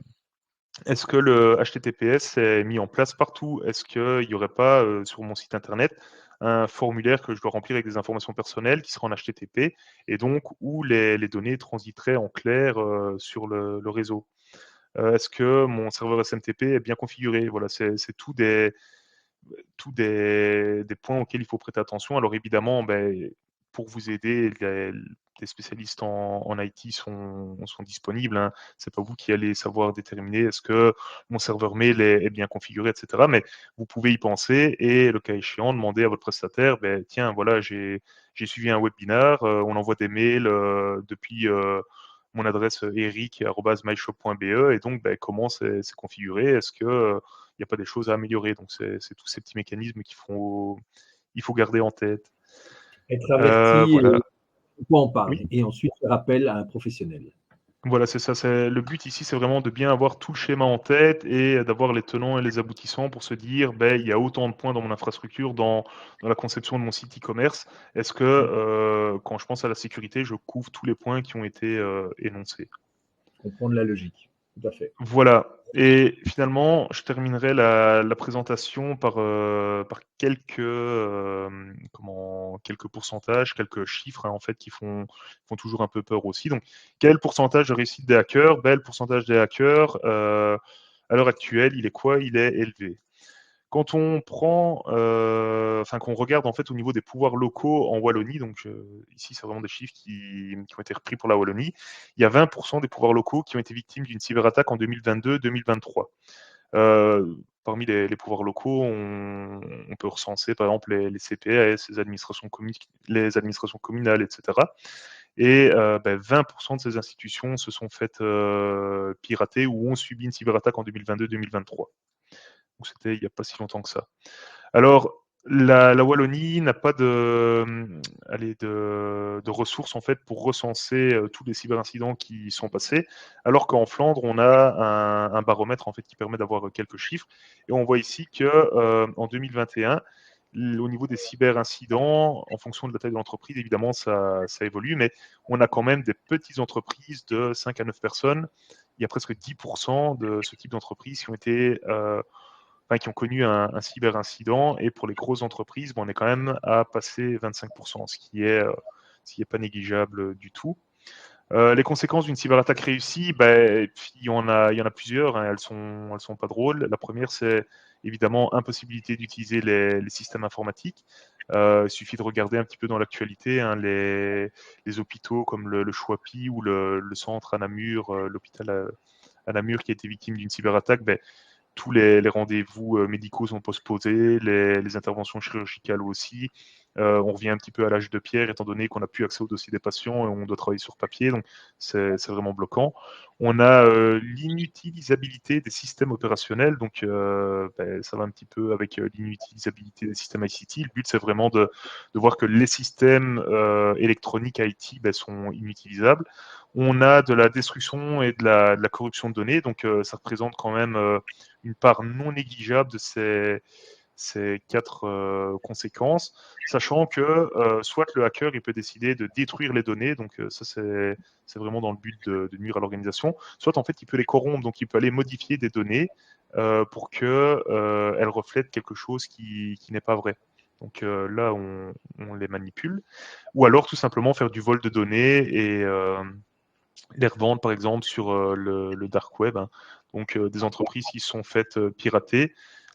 Speaker 2: Est-ce que le HTTPS est mis en place partout? Est-ce qu'il n'y aurait pas sur mon site internet un formulaire que je dois remplir avec des informations personnelles qui sera en HTTP et donc où les données transiteraient en clair sur le réseau? Est-ce que mon serveur SMTP est bien configuré? Voilà, c'est des points auxquels il faut prêter attention. Alors évidemment, ben, pour vous aider, des spécialistes en IT sont disponibles, hein. C'est pas vous qui allez savoir déterminer est-ce que mon serveur mail est bien configuré, etc. Mais vous pouvez y penser et le cas échéant, demander à votre prestataire, ben, tiens, voilà, j'ai suivi un webinaire, on envoie des mails depuis mon adresse eric@myshop.be et donc ben, comment c'est configuré? Est-ce que il n'y a pas des choses à améliorer? Donc c'est tous ces petits mécanismes il faut garder en tête.
Speaker 1: Être averti
Speaker 2: Voilà.
Speaker 1: de quoi on parle
Speaker 2: Oui,
Speaker 1: et ensuite faire appel à un professionnel.
Speaker 2: voilà, c'est ça. Le but ici, c'est vraiment de bien avoir tout le schéma en tête et d'avoir les tenants et les aboutissants pour se dire, ben, il y a autant de points dans mon infrastructure, dans la conception de mon site e-commerce. Est-ce que quand je pense à la sécurité, je couvre tous les points qui ont été énoncés?
Speaker 1: Comprendre la logique. Tout à fait.
Speaker 2: Voilà. Et finalement, je terminerai la présentation par quelques pourcentages, quelques chiffres, hein, en fait, qui font toujours un peu peur aussi. Donc, quel pourcentage de réussite des hackers? Ben, le pourcentage des hackers, à l'heure actuelle, il est quoi? Il est élevé. Quand on prend, qu'on regarde en fait au niveau des pouvoirs locaux en Wallonie, donc ici c'est vraiment des chiffres qui ont été repris pour la Wallonie, il y a 20% des pouvoirs locaux qui ont été victimes d'une cyberattaque en 2022-2023. Parmi les pouvoirs locaux, on peut recenser par exemple les CPS, les administrations communales, etc. Et 20% de ces institutions se sont faites pirater ou ont subi une cyberattaque en 2022-2023. Donc c'était il n'y a pas si longtemps que ça. Alors, la Wallonie n'a pas de ressources en fait pour recenser tous les cyberincidents qui sont passés, alors qu'en Flandre, on a un baromètre en fait qui permet d'avoir quelques chiffres. Et on voit ici que en 2021, au niveau des cyberincidents, en fonction de la taille de l'entreprise, évidemment, ça évolue, mais on a quand même des petites entreprises de 5 à 9 personnes. Il y a presque 10% de ce type d'entreprises qui ont été qui ont connu un cyberincident. Et pour les grosses entreprises, on est quand même à passer 25%, ce qui est pas négligeable du tout. Les conséquences d'une cyberattaque réussie, il y en a plusieurs, hein, elles sont pas drôles. La première, c'est évidemment impossibilité d'utiliser les systèmes informatiques. Il suffit de regarder un petit peu dans l'actualité, hein, les hôpitaux comme le Choipi ou le centre à Namur, l'hôpital à Namur qui a été victime d'une cyberattaque. Tous les rendez-vous médicaux sont postposés, les interventions chirurgicales aussi. On revient un petit peu à l'âge de pierre, étant donné qu'on n'a plus accès aux dossiers des patients et on doit travailler sur papier, donc c'est vraiment bloquant. On a l'inutilisabilité des systèmes opérationnels, donc ça va un petit peu avec l'inutilisabilité des systèmes ICT. Le but, c'est vraiment de voir que les systèmes électroniques IT sont inutilisables. On a de la destruction et de la corruption de données, donc ça représente quand même une part non négligeable de ces 4 conséquences, sachant que soit le hacker il peut décider de détruire les données, donc ça c'est vraiment dans le but de nuire à l'organisation, soit en fait il peut les corrompre, donc il peut aller modifier des données pour qu'elles reflètent quelque chose qui n'est pas vrai. Donc là on les manipule, ou alors tout simplement faire du vol de données et les revendre par exemple sur le dark web, hein. Donc des entreprises qui sont faites pirater,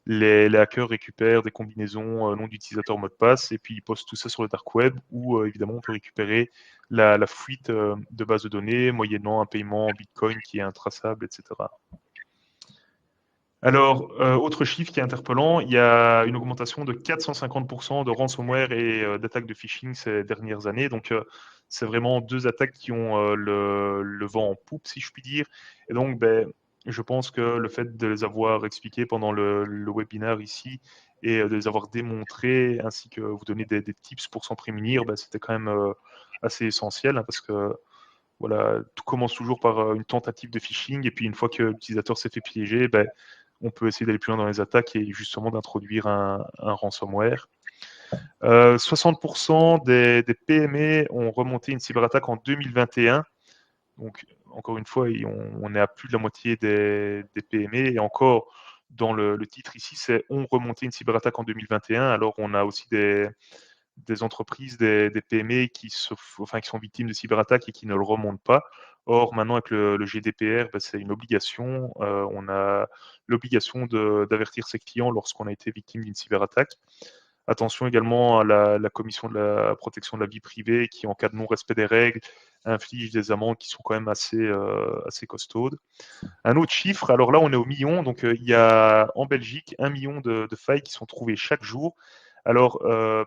Speaker 2: les hackers récupèrent des combinaisons nom d'utilisateur, mot de passe, et puis ils postent tout ça sur le dark web, où évidemment on peut récupérer la fuite de base de données moyennant un paiement en bitcoin qui est intraçable, etc. Alors, autre chiffre qui est interpellant, il y a une augmentation de 450% de ransomware et d'attaques de phishing ces dernières années. Donc, c'est vraiment 2 attaques qui ont le vent en poupe, si je puis dire. Et donc, je pense que le fait de les avoir expliquées pendant le webinaire ici et de les avoir démontrées, ainsi que vous donner des tips pour s'en prémunir, c'était quand même assez essentiel, hein, parce que voilà, tout commence toujours par une tentative de phishing, et puis une fois que l'utilisateur s'est fait piéger, on peut essayer d'aller plus loin dans les attaques et justement d'introduire un ransomware. 60% des PME ont remonté une cyberattaque en 2021. Donc, encore une fois, on est à plus de la moitié des PME. Et encore, dans le titre ici, c'est « On remonté une cyberattaque en 2021 ». Alors, on a aussi des entreprises, des PME qui sont victimes de cyberattaques et qui ne le remontent pas. Or, maintenant, avec le GDPR, c'est une obligation. On a l'obligation d'avertir ses clients lorsqu'on a été victime d'une cyberattaque. Attention également à la Commission de la protection de la vie privée qui, en cas de non-respect des règles, inflige des amendes qui sont quand même assez costaudes. Un autre chiffre, alors là on est au million, donc il y a en Belgique 1 million de failles qui sont trouvées chaque jour. Alors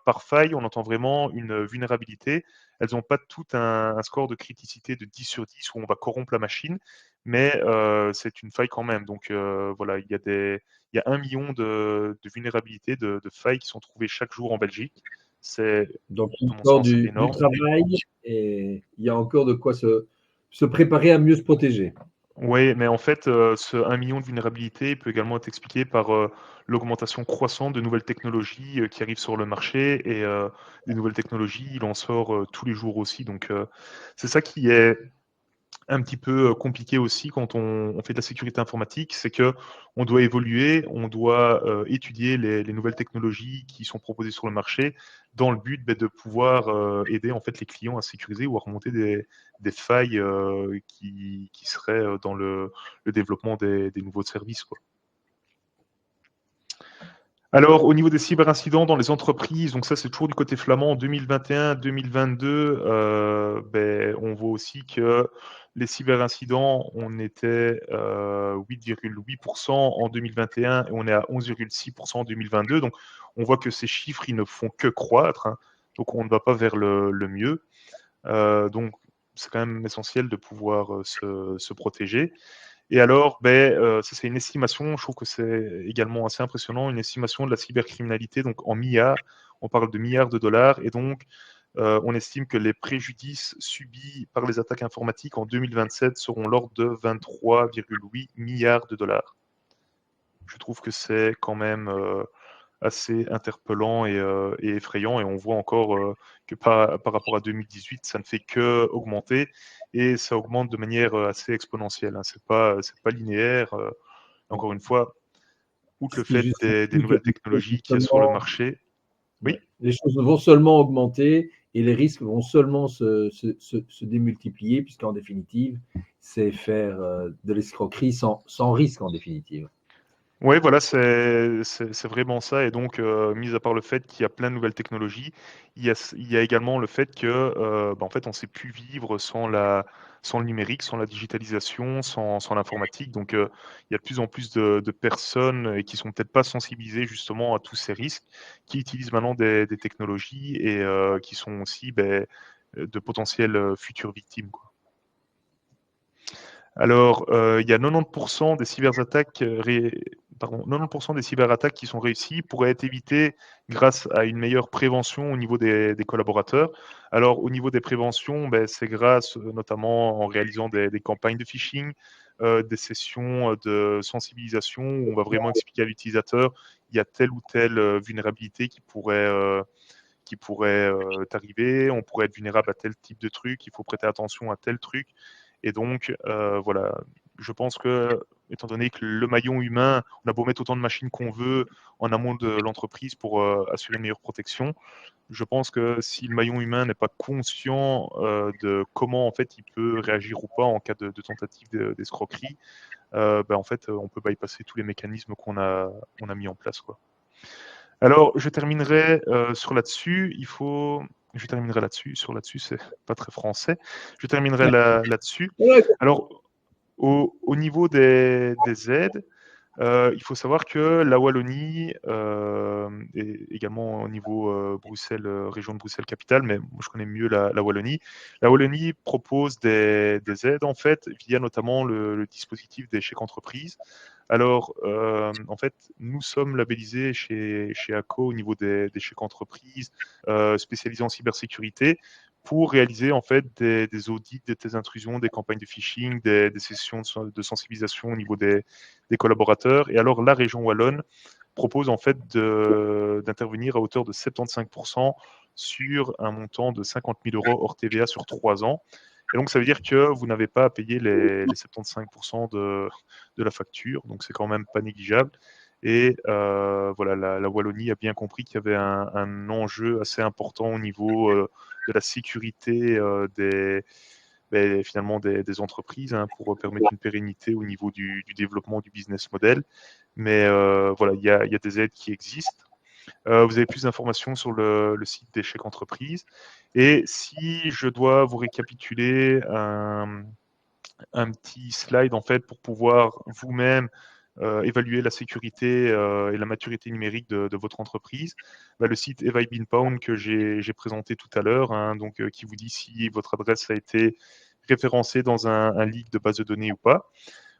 Speaker 2: par faille, on entend vraiment une vulnérabilité. Elles n'ont pas tout un score de criticité de 10 sur 10 où on va corrompre la machine, mais c'est une faille quand même. Donc voilà, il y a 1 million de vulnérabilités, de failles qui sont trouvées chaque jour en Belgique. C'est,
Speaker 1: Donc,
Speaker 2: à mon
Speaker 1: encore
Speaker 2: sens,
Speaker 1: du
Speaker 2: énorme.
Speaker 1: travail et il y a encore de quoi se préparer à mieux se protéger.
Speaker 2: Oui, mais en fait, ce 1 million de vulnérabilités peut également être expliqué par l'augmentation croissante de nouvelles technologies qui arrivent sur le marché, et des nouvelles technologies, il en sort tous les jours aussi. Donc, c'est ça qui est un petit peu compliqué aussi quand on fait de la sécurité informatique, c'est que on doit évoluer, on doit étudier les nouvelles technologies qui sont proposées sur le marché dans le but de pouvoir aider en fait les clients à sécuriser ou à remonter des failles qui seraient dans le développement des nouveaux services, quoi. Alors, au niveau des cyberincidents dans les entreprises, donc ça c'est toujours du côté flamand, 2021-2022, on voit aussi que les cyberincidents, on était 8,8% en 2021 et on est à 11,6% en 2022. Donc, on voit que ces chiffres, ils ne font que croître, hein. Donc, on ne va pas vers le mieux. Donc, c'est quand même essentiel de pouvoir se protéger. Et alors, ça c'est une estimation, je trouve que c'est également assez impressionnant, une estimation de la cybercriminalité, donc en milliards, on parle de milliards de dollars, et donc on estime que les préjudices subis par les attaques informatiques en 2027 seront l'ordre de 23,8 milliards de dollars. Je trouve que c'est quand même assez interpellant et effrayant, et on voit encore que par rapport à 2018, ça ne fait que augmenter, et ça augmente de manière assez exponentielle, hein. C'est pas linéaire. Encore une fois, outre le
Speaker 1: Ce qui
Speaker 2: fait des
Speaker 1: justifie que
Speaker 2: nouvelles technologies qu'il y a sur le marché. Oui.
Speaker 1: les choses vont seulement augmenter et les risques vont seulement se démultiplier, puisqu'en définitive, c'est faire de l'escroquerie sans risque en définitive.
Speaker 2: Ouais, voilà, c'est vraiment ça. Et donc, mis à part le fait qu'il y a plein de nouvelles technologies, il y a également le fait que, en fait, on ne sait plus vivre sans le numérique, sans la digitalisation, sans l'informatique. Donc, il y a de plus en plus de personnes qui sont peut-être pas sensibilisées justement à tous ces risques, qui utilisent maintenant des technologies et qui sont aussi de potentielles futures victimes, quoi. Alors, il y a 90% des cyberattaques, 90% des cyberattaques qui sont réussies pourraient être évitées grâce à une meilleure prévention au niveau des collaborateurs. Alors, au niveau des préventions, c'est grâce notamment en réalisant des campagnes de phishing, des sessions de sensibilisation où on va vraiment expliquer à l'utilisateur il y a telle ou telle vulnérabilité qui pourrait t'arriver, on pourrait être vulnérable à tel type de truc, il faut prêter attention à tel truc. Et donc, voilà, je pense que, étant donné que le maillon humain, on a beau mettre autant de machines qu'on veut en amont de l'entreprise pour assurer une meilleure protection, je pense que si le maillon humain n'est pas conscient de comment en fait il peut réagir ou pas en cas de tentative d'escroquerie, en fait, on peut bypasser tous les mécanismes on a mis en place, quoi. Alors, je terminerai sur là-dessus. Je terminerai là-dessus. Sur là-dessus, c'est pas très français. Je terminerai là-dessus.
Speaker 1: Ouais,
Speaker 2: Alors, au niveau des aides, il faut savoir que la Wallonie, et également au niveau Bruxelles, région de Bruxelles-Capitale, mais moi je connais mieux la Wallonie. La Wallonie propose des aides en fait via notamment le dispositif des chèques entreprises. Alors, en fait, nous sommes labellisés chez ACO au niveau des chèques entreprises spécialisés en cybersécurité pour réaliser en fait des audits, des intrusions, des campagnes de phishing, des sessions de sensibilisation au niveau des collaborateurs. Et alors, la région wallonne propose en fait d'intervenir à hauteur de 75% sur un montant de 50 000 euros hors TVA sur 3 ans. Et donc, ça veut dire que vous n'avez pas à payer les 75% de la facture. Donc, c'est quand même pas négligeable. Et voilà, la Wallonie a bien compris qu'il y avait un enjeu assez important au niveau de la sécurité finalement des entreprises pour permettre une pérennité au niveau du développement du business model. Mais voilà, il y a des aides qui existent. Vous avez plus d'informations sur le site des chèques entreprises. Et si je dois vous récapituler un petit slide en fait pour pouvoir vous-même évaluer la sécurité et la maturité numérique de votre entreprise, le site Have I Been Pwned que j'ai présenté tout à l'heure, donc qui vous dit si votre adresse a été référencée dans un leak de base de données ou pas.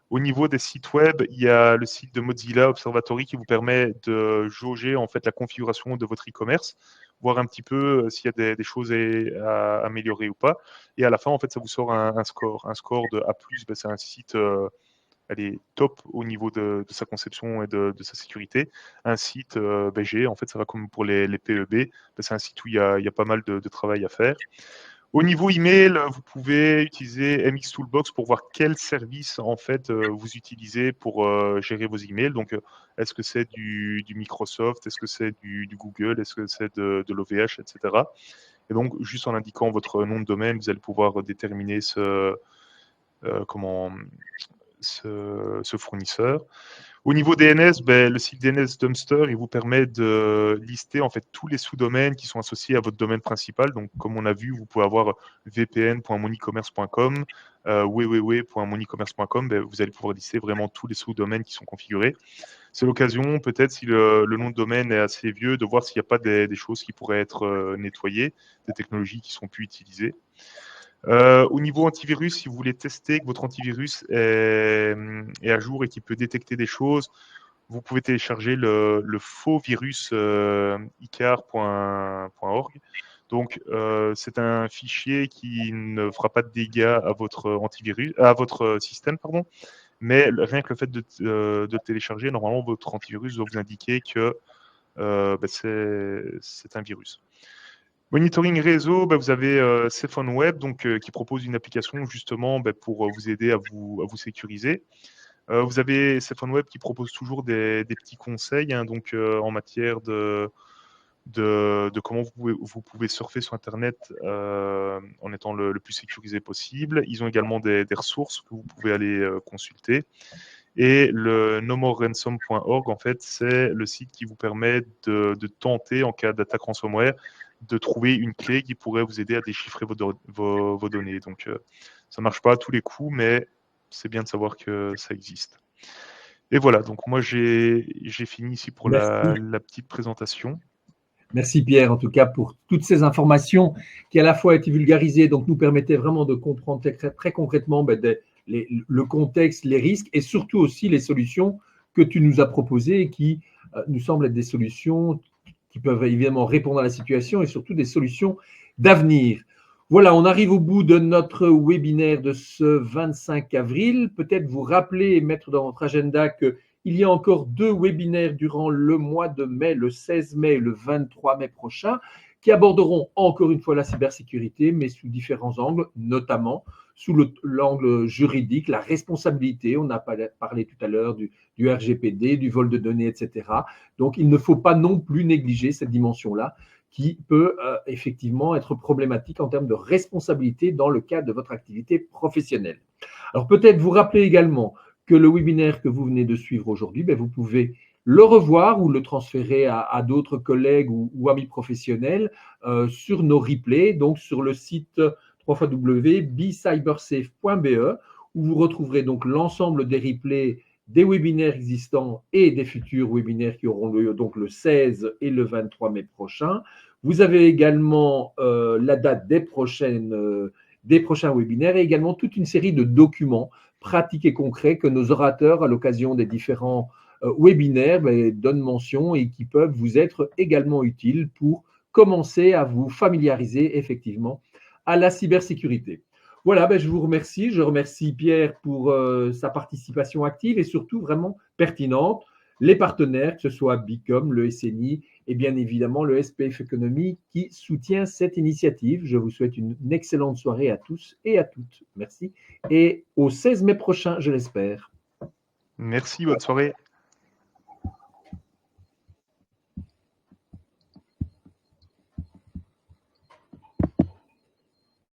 Speaker 2: Au niveau des sites web, il y a le site de Mozilla Observatory qui vous permet de jauger en fait la configuration de votre e-commerce, voir un petit peu s'il y a des choses à améliorer ou pas. Et à la fin, en fait, ça vous sort un score. Un score de A+, c'est un site elle est top au niveau de sa conception et de sa sécurité. Un site G, en fait, ça va comme pour les PEB, c'est un site où il y a pas mal de travail à faire. Au niveau email, vous pouvez utiliser MX Toolbox pour voir quel service en fait vous utilisez pour gérer vos emails. Donc, est-ce que c'est du Microsoft, est-ce que c'est du Google, est-ce que c'est de l'OVH, etc. Et donc, juste en indiquant votre nom de domaine, vous allez pouvoir déterminer comment, ce fournisseur. Au niveau DNS, le site DNS Dumpster, il vous permet de lister en fait tous les sous-domaines qui sont associés à votre domaine principal. Donc, comme on a vu, vous pouvez avoir vpn.monicommerce.com, www.monicommerce.com. Vous allez pouvoir lister vraiment tous les sous-domaines qui sont configurés. C'est l'occasion, peut-être, si le nom de domaine est assez vieux, de voir s'il n'y a pas des choses qui pourraient être nettoyées, des technologies qui sont plus utilisées. Au niveau antivirus, si vous voulez tester que votre antivirus est à jour et qu'il peut détecter des choses, vous pouvez télécharger le faux virus icar.org. Donc, c'est un fichier qui ne fera pas de dégâts à votre antivirus, à votre système, pardon. Mais rien que le fait de le télécharger, normalement, votre antivirus doit vous indiquer que c'est un virus. Monitoring réseau, vous avez Cephone Web donc, qui propose une application justement pour vous aider à vous sécuriser. Vous avez Cephone Web qui propose toujours des petits conseils donc, en matière de comment vous pouvez surfer sur Internet en étant le plus sécurisé possible. Ils ont également des ressources que vous pouvez aller consulter. Et le nomoreransom.org, en fait, c'est le site qui vous permet de tenter, en cas d'attaque ransomware, de trouver une clé qui pourrait vous aider à déchiffrer vos données. Donc, ça ne marche pas à tous les coups, mais c'est bien de savoir que ça existe. Et voilà, donc moi, j'ai fini ici pour la petite présentation.
Speaker 1: Merci Pierre, en tout cas, pour toutes ces informations qui à la fois été vulgarisées, donc nous permettaient vraiment de comprendre très concrètement le contexte, les risques et surtout aussi les solutions que tu nous as proposées et qui nous semblent être des solutions qui peuvent évidemment répondre à la situation et surtout des solutions d'avenir. Voilà, on arrive au bout de notre webinaire de ce 25 avril. Peut-être vous rappeler et mettre dans votre agenda que il y a encore 2 webinaires durant le mois de mai, le 16 mai et le 23 mai prochain, qui aborderont encore une fois la cybersécurité, mais sous différents angles, notamment sous l'angle juridique, la responsabilité. On a parlé tout à l'heure du RGPD, du vol de données, etc. Donc, il ne faut pas non plus négliger cette dimension-là qui peut effectivement être problématique en termes de responsabilité dans le cadre de votre activité professionnelle. Alors, peut-être vous rappeler également que le webinaire que vous venez de suivre aujourd'hui, vous pouvez le revoir ou le transférer à d'autres collègues ou amis professionnels sur nos replays, donc sur le site www.bcybersafe.be, où vous retrouverez donc l'ensemble des replays des webinaires existants et des futurs webinaires qui auront lieu donc le 16 et le 23 mai prochain. Vous avez également la date des prochains webinaires et également toute une série de documents pratiques et concrets que nos orateurs, à l'occasion des différents webinaires, donnent mention et qui peuvent vous être également utiles pour commencer à vous familiariser effectivement à la cybersécurité. Voilà, je vous remercie. Je remercie Pierre pour sa participation active et surtout vraiment pertinente. Les partenaires, que ce soit Bicom, le SNI et bien évidemment le SPF Economy qui soutient cette initiative. Je vous souhaite une excellente soirée à tous et à toutes. Merci. Et au 16 mai prochain, je l'espère.
Speaker 2: Merci, bonne soirée.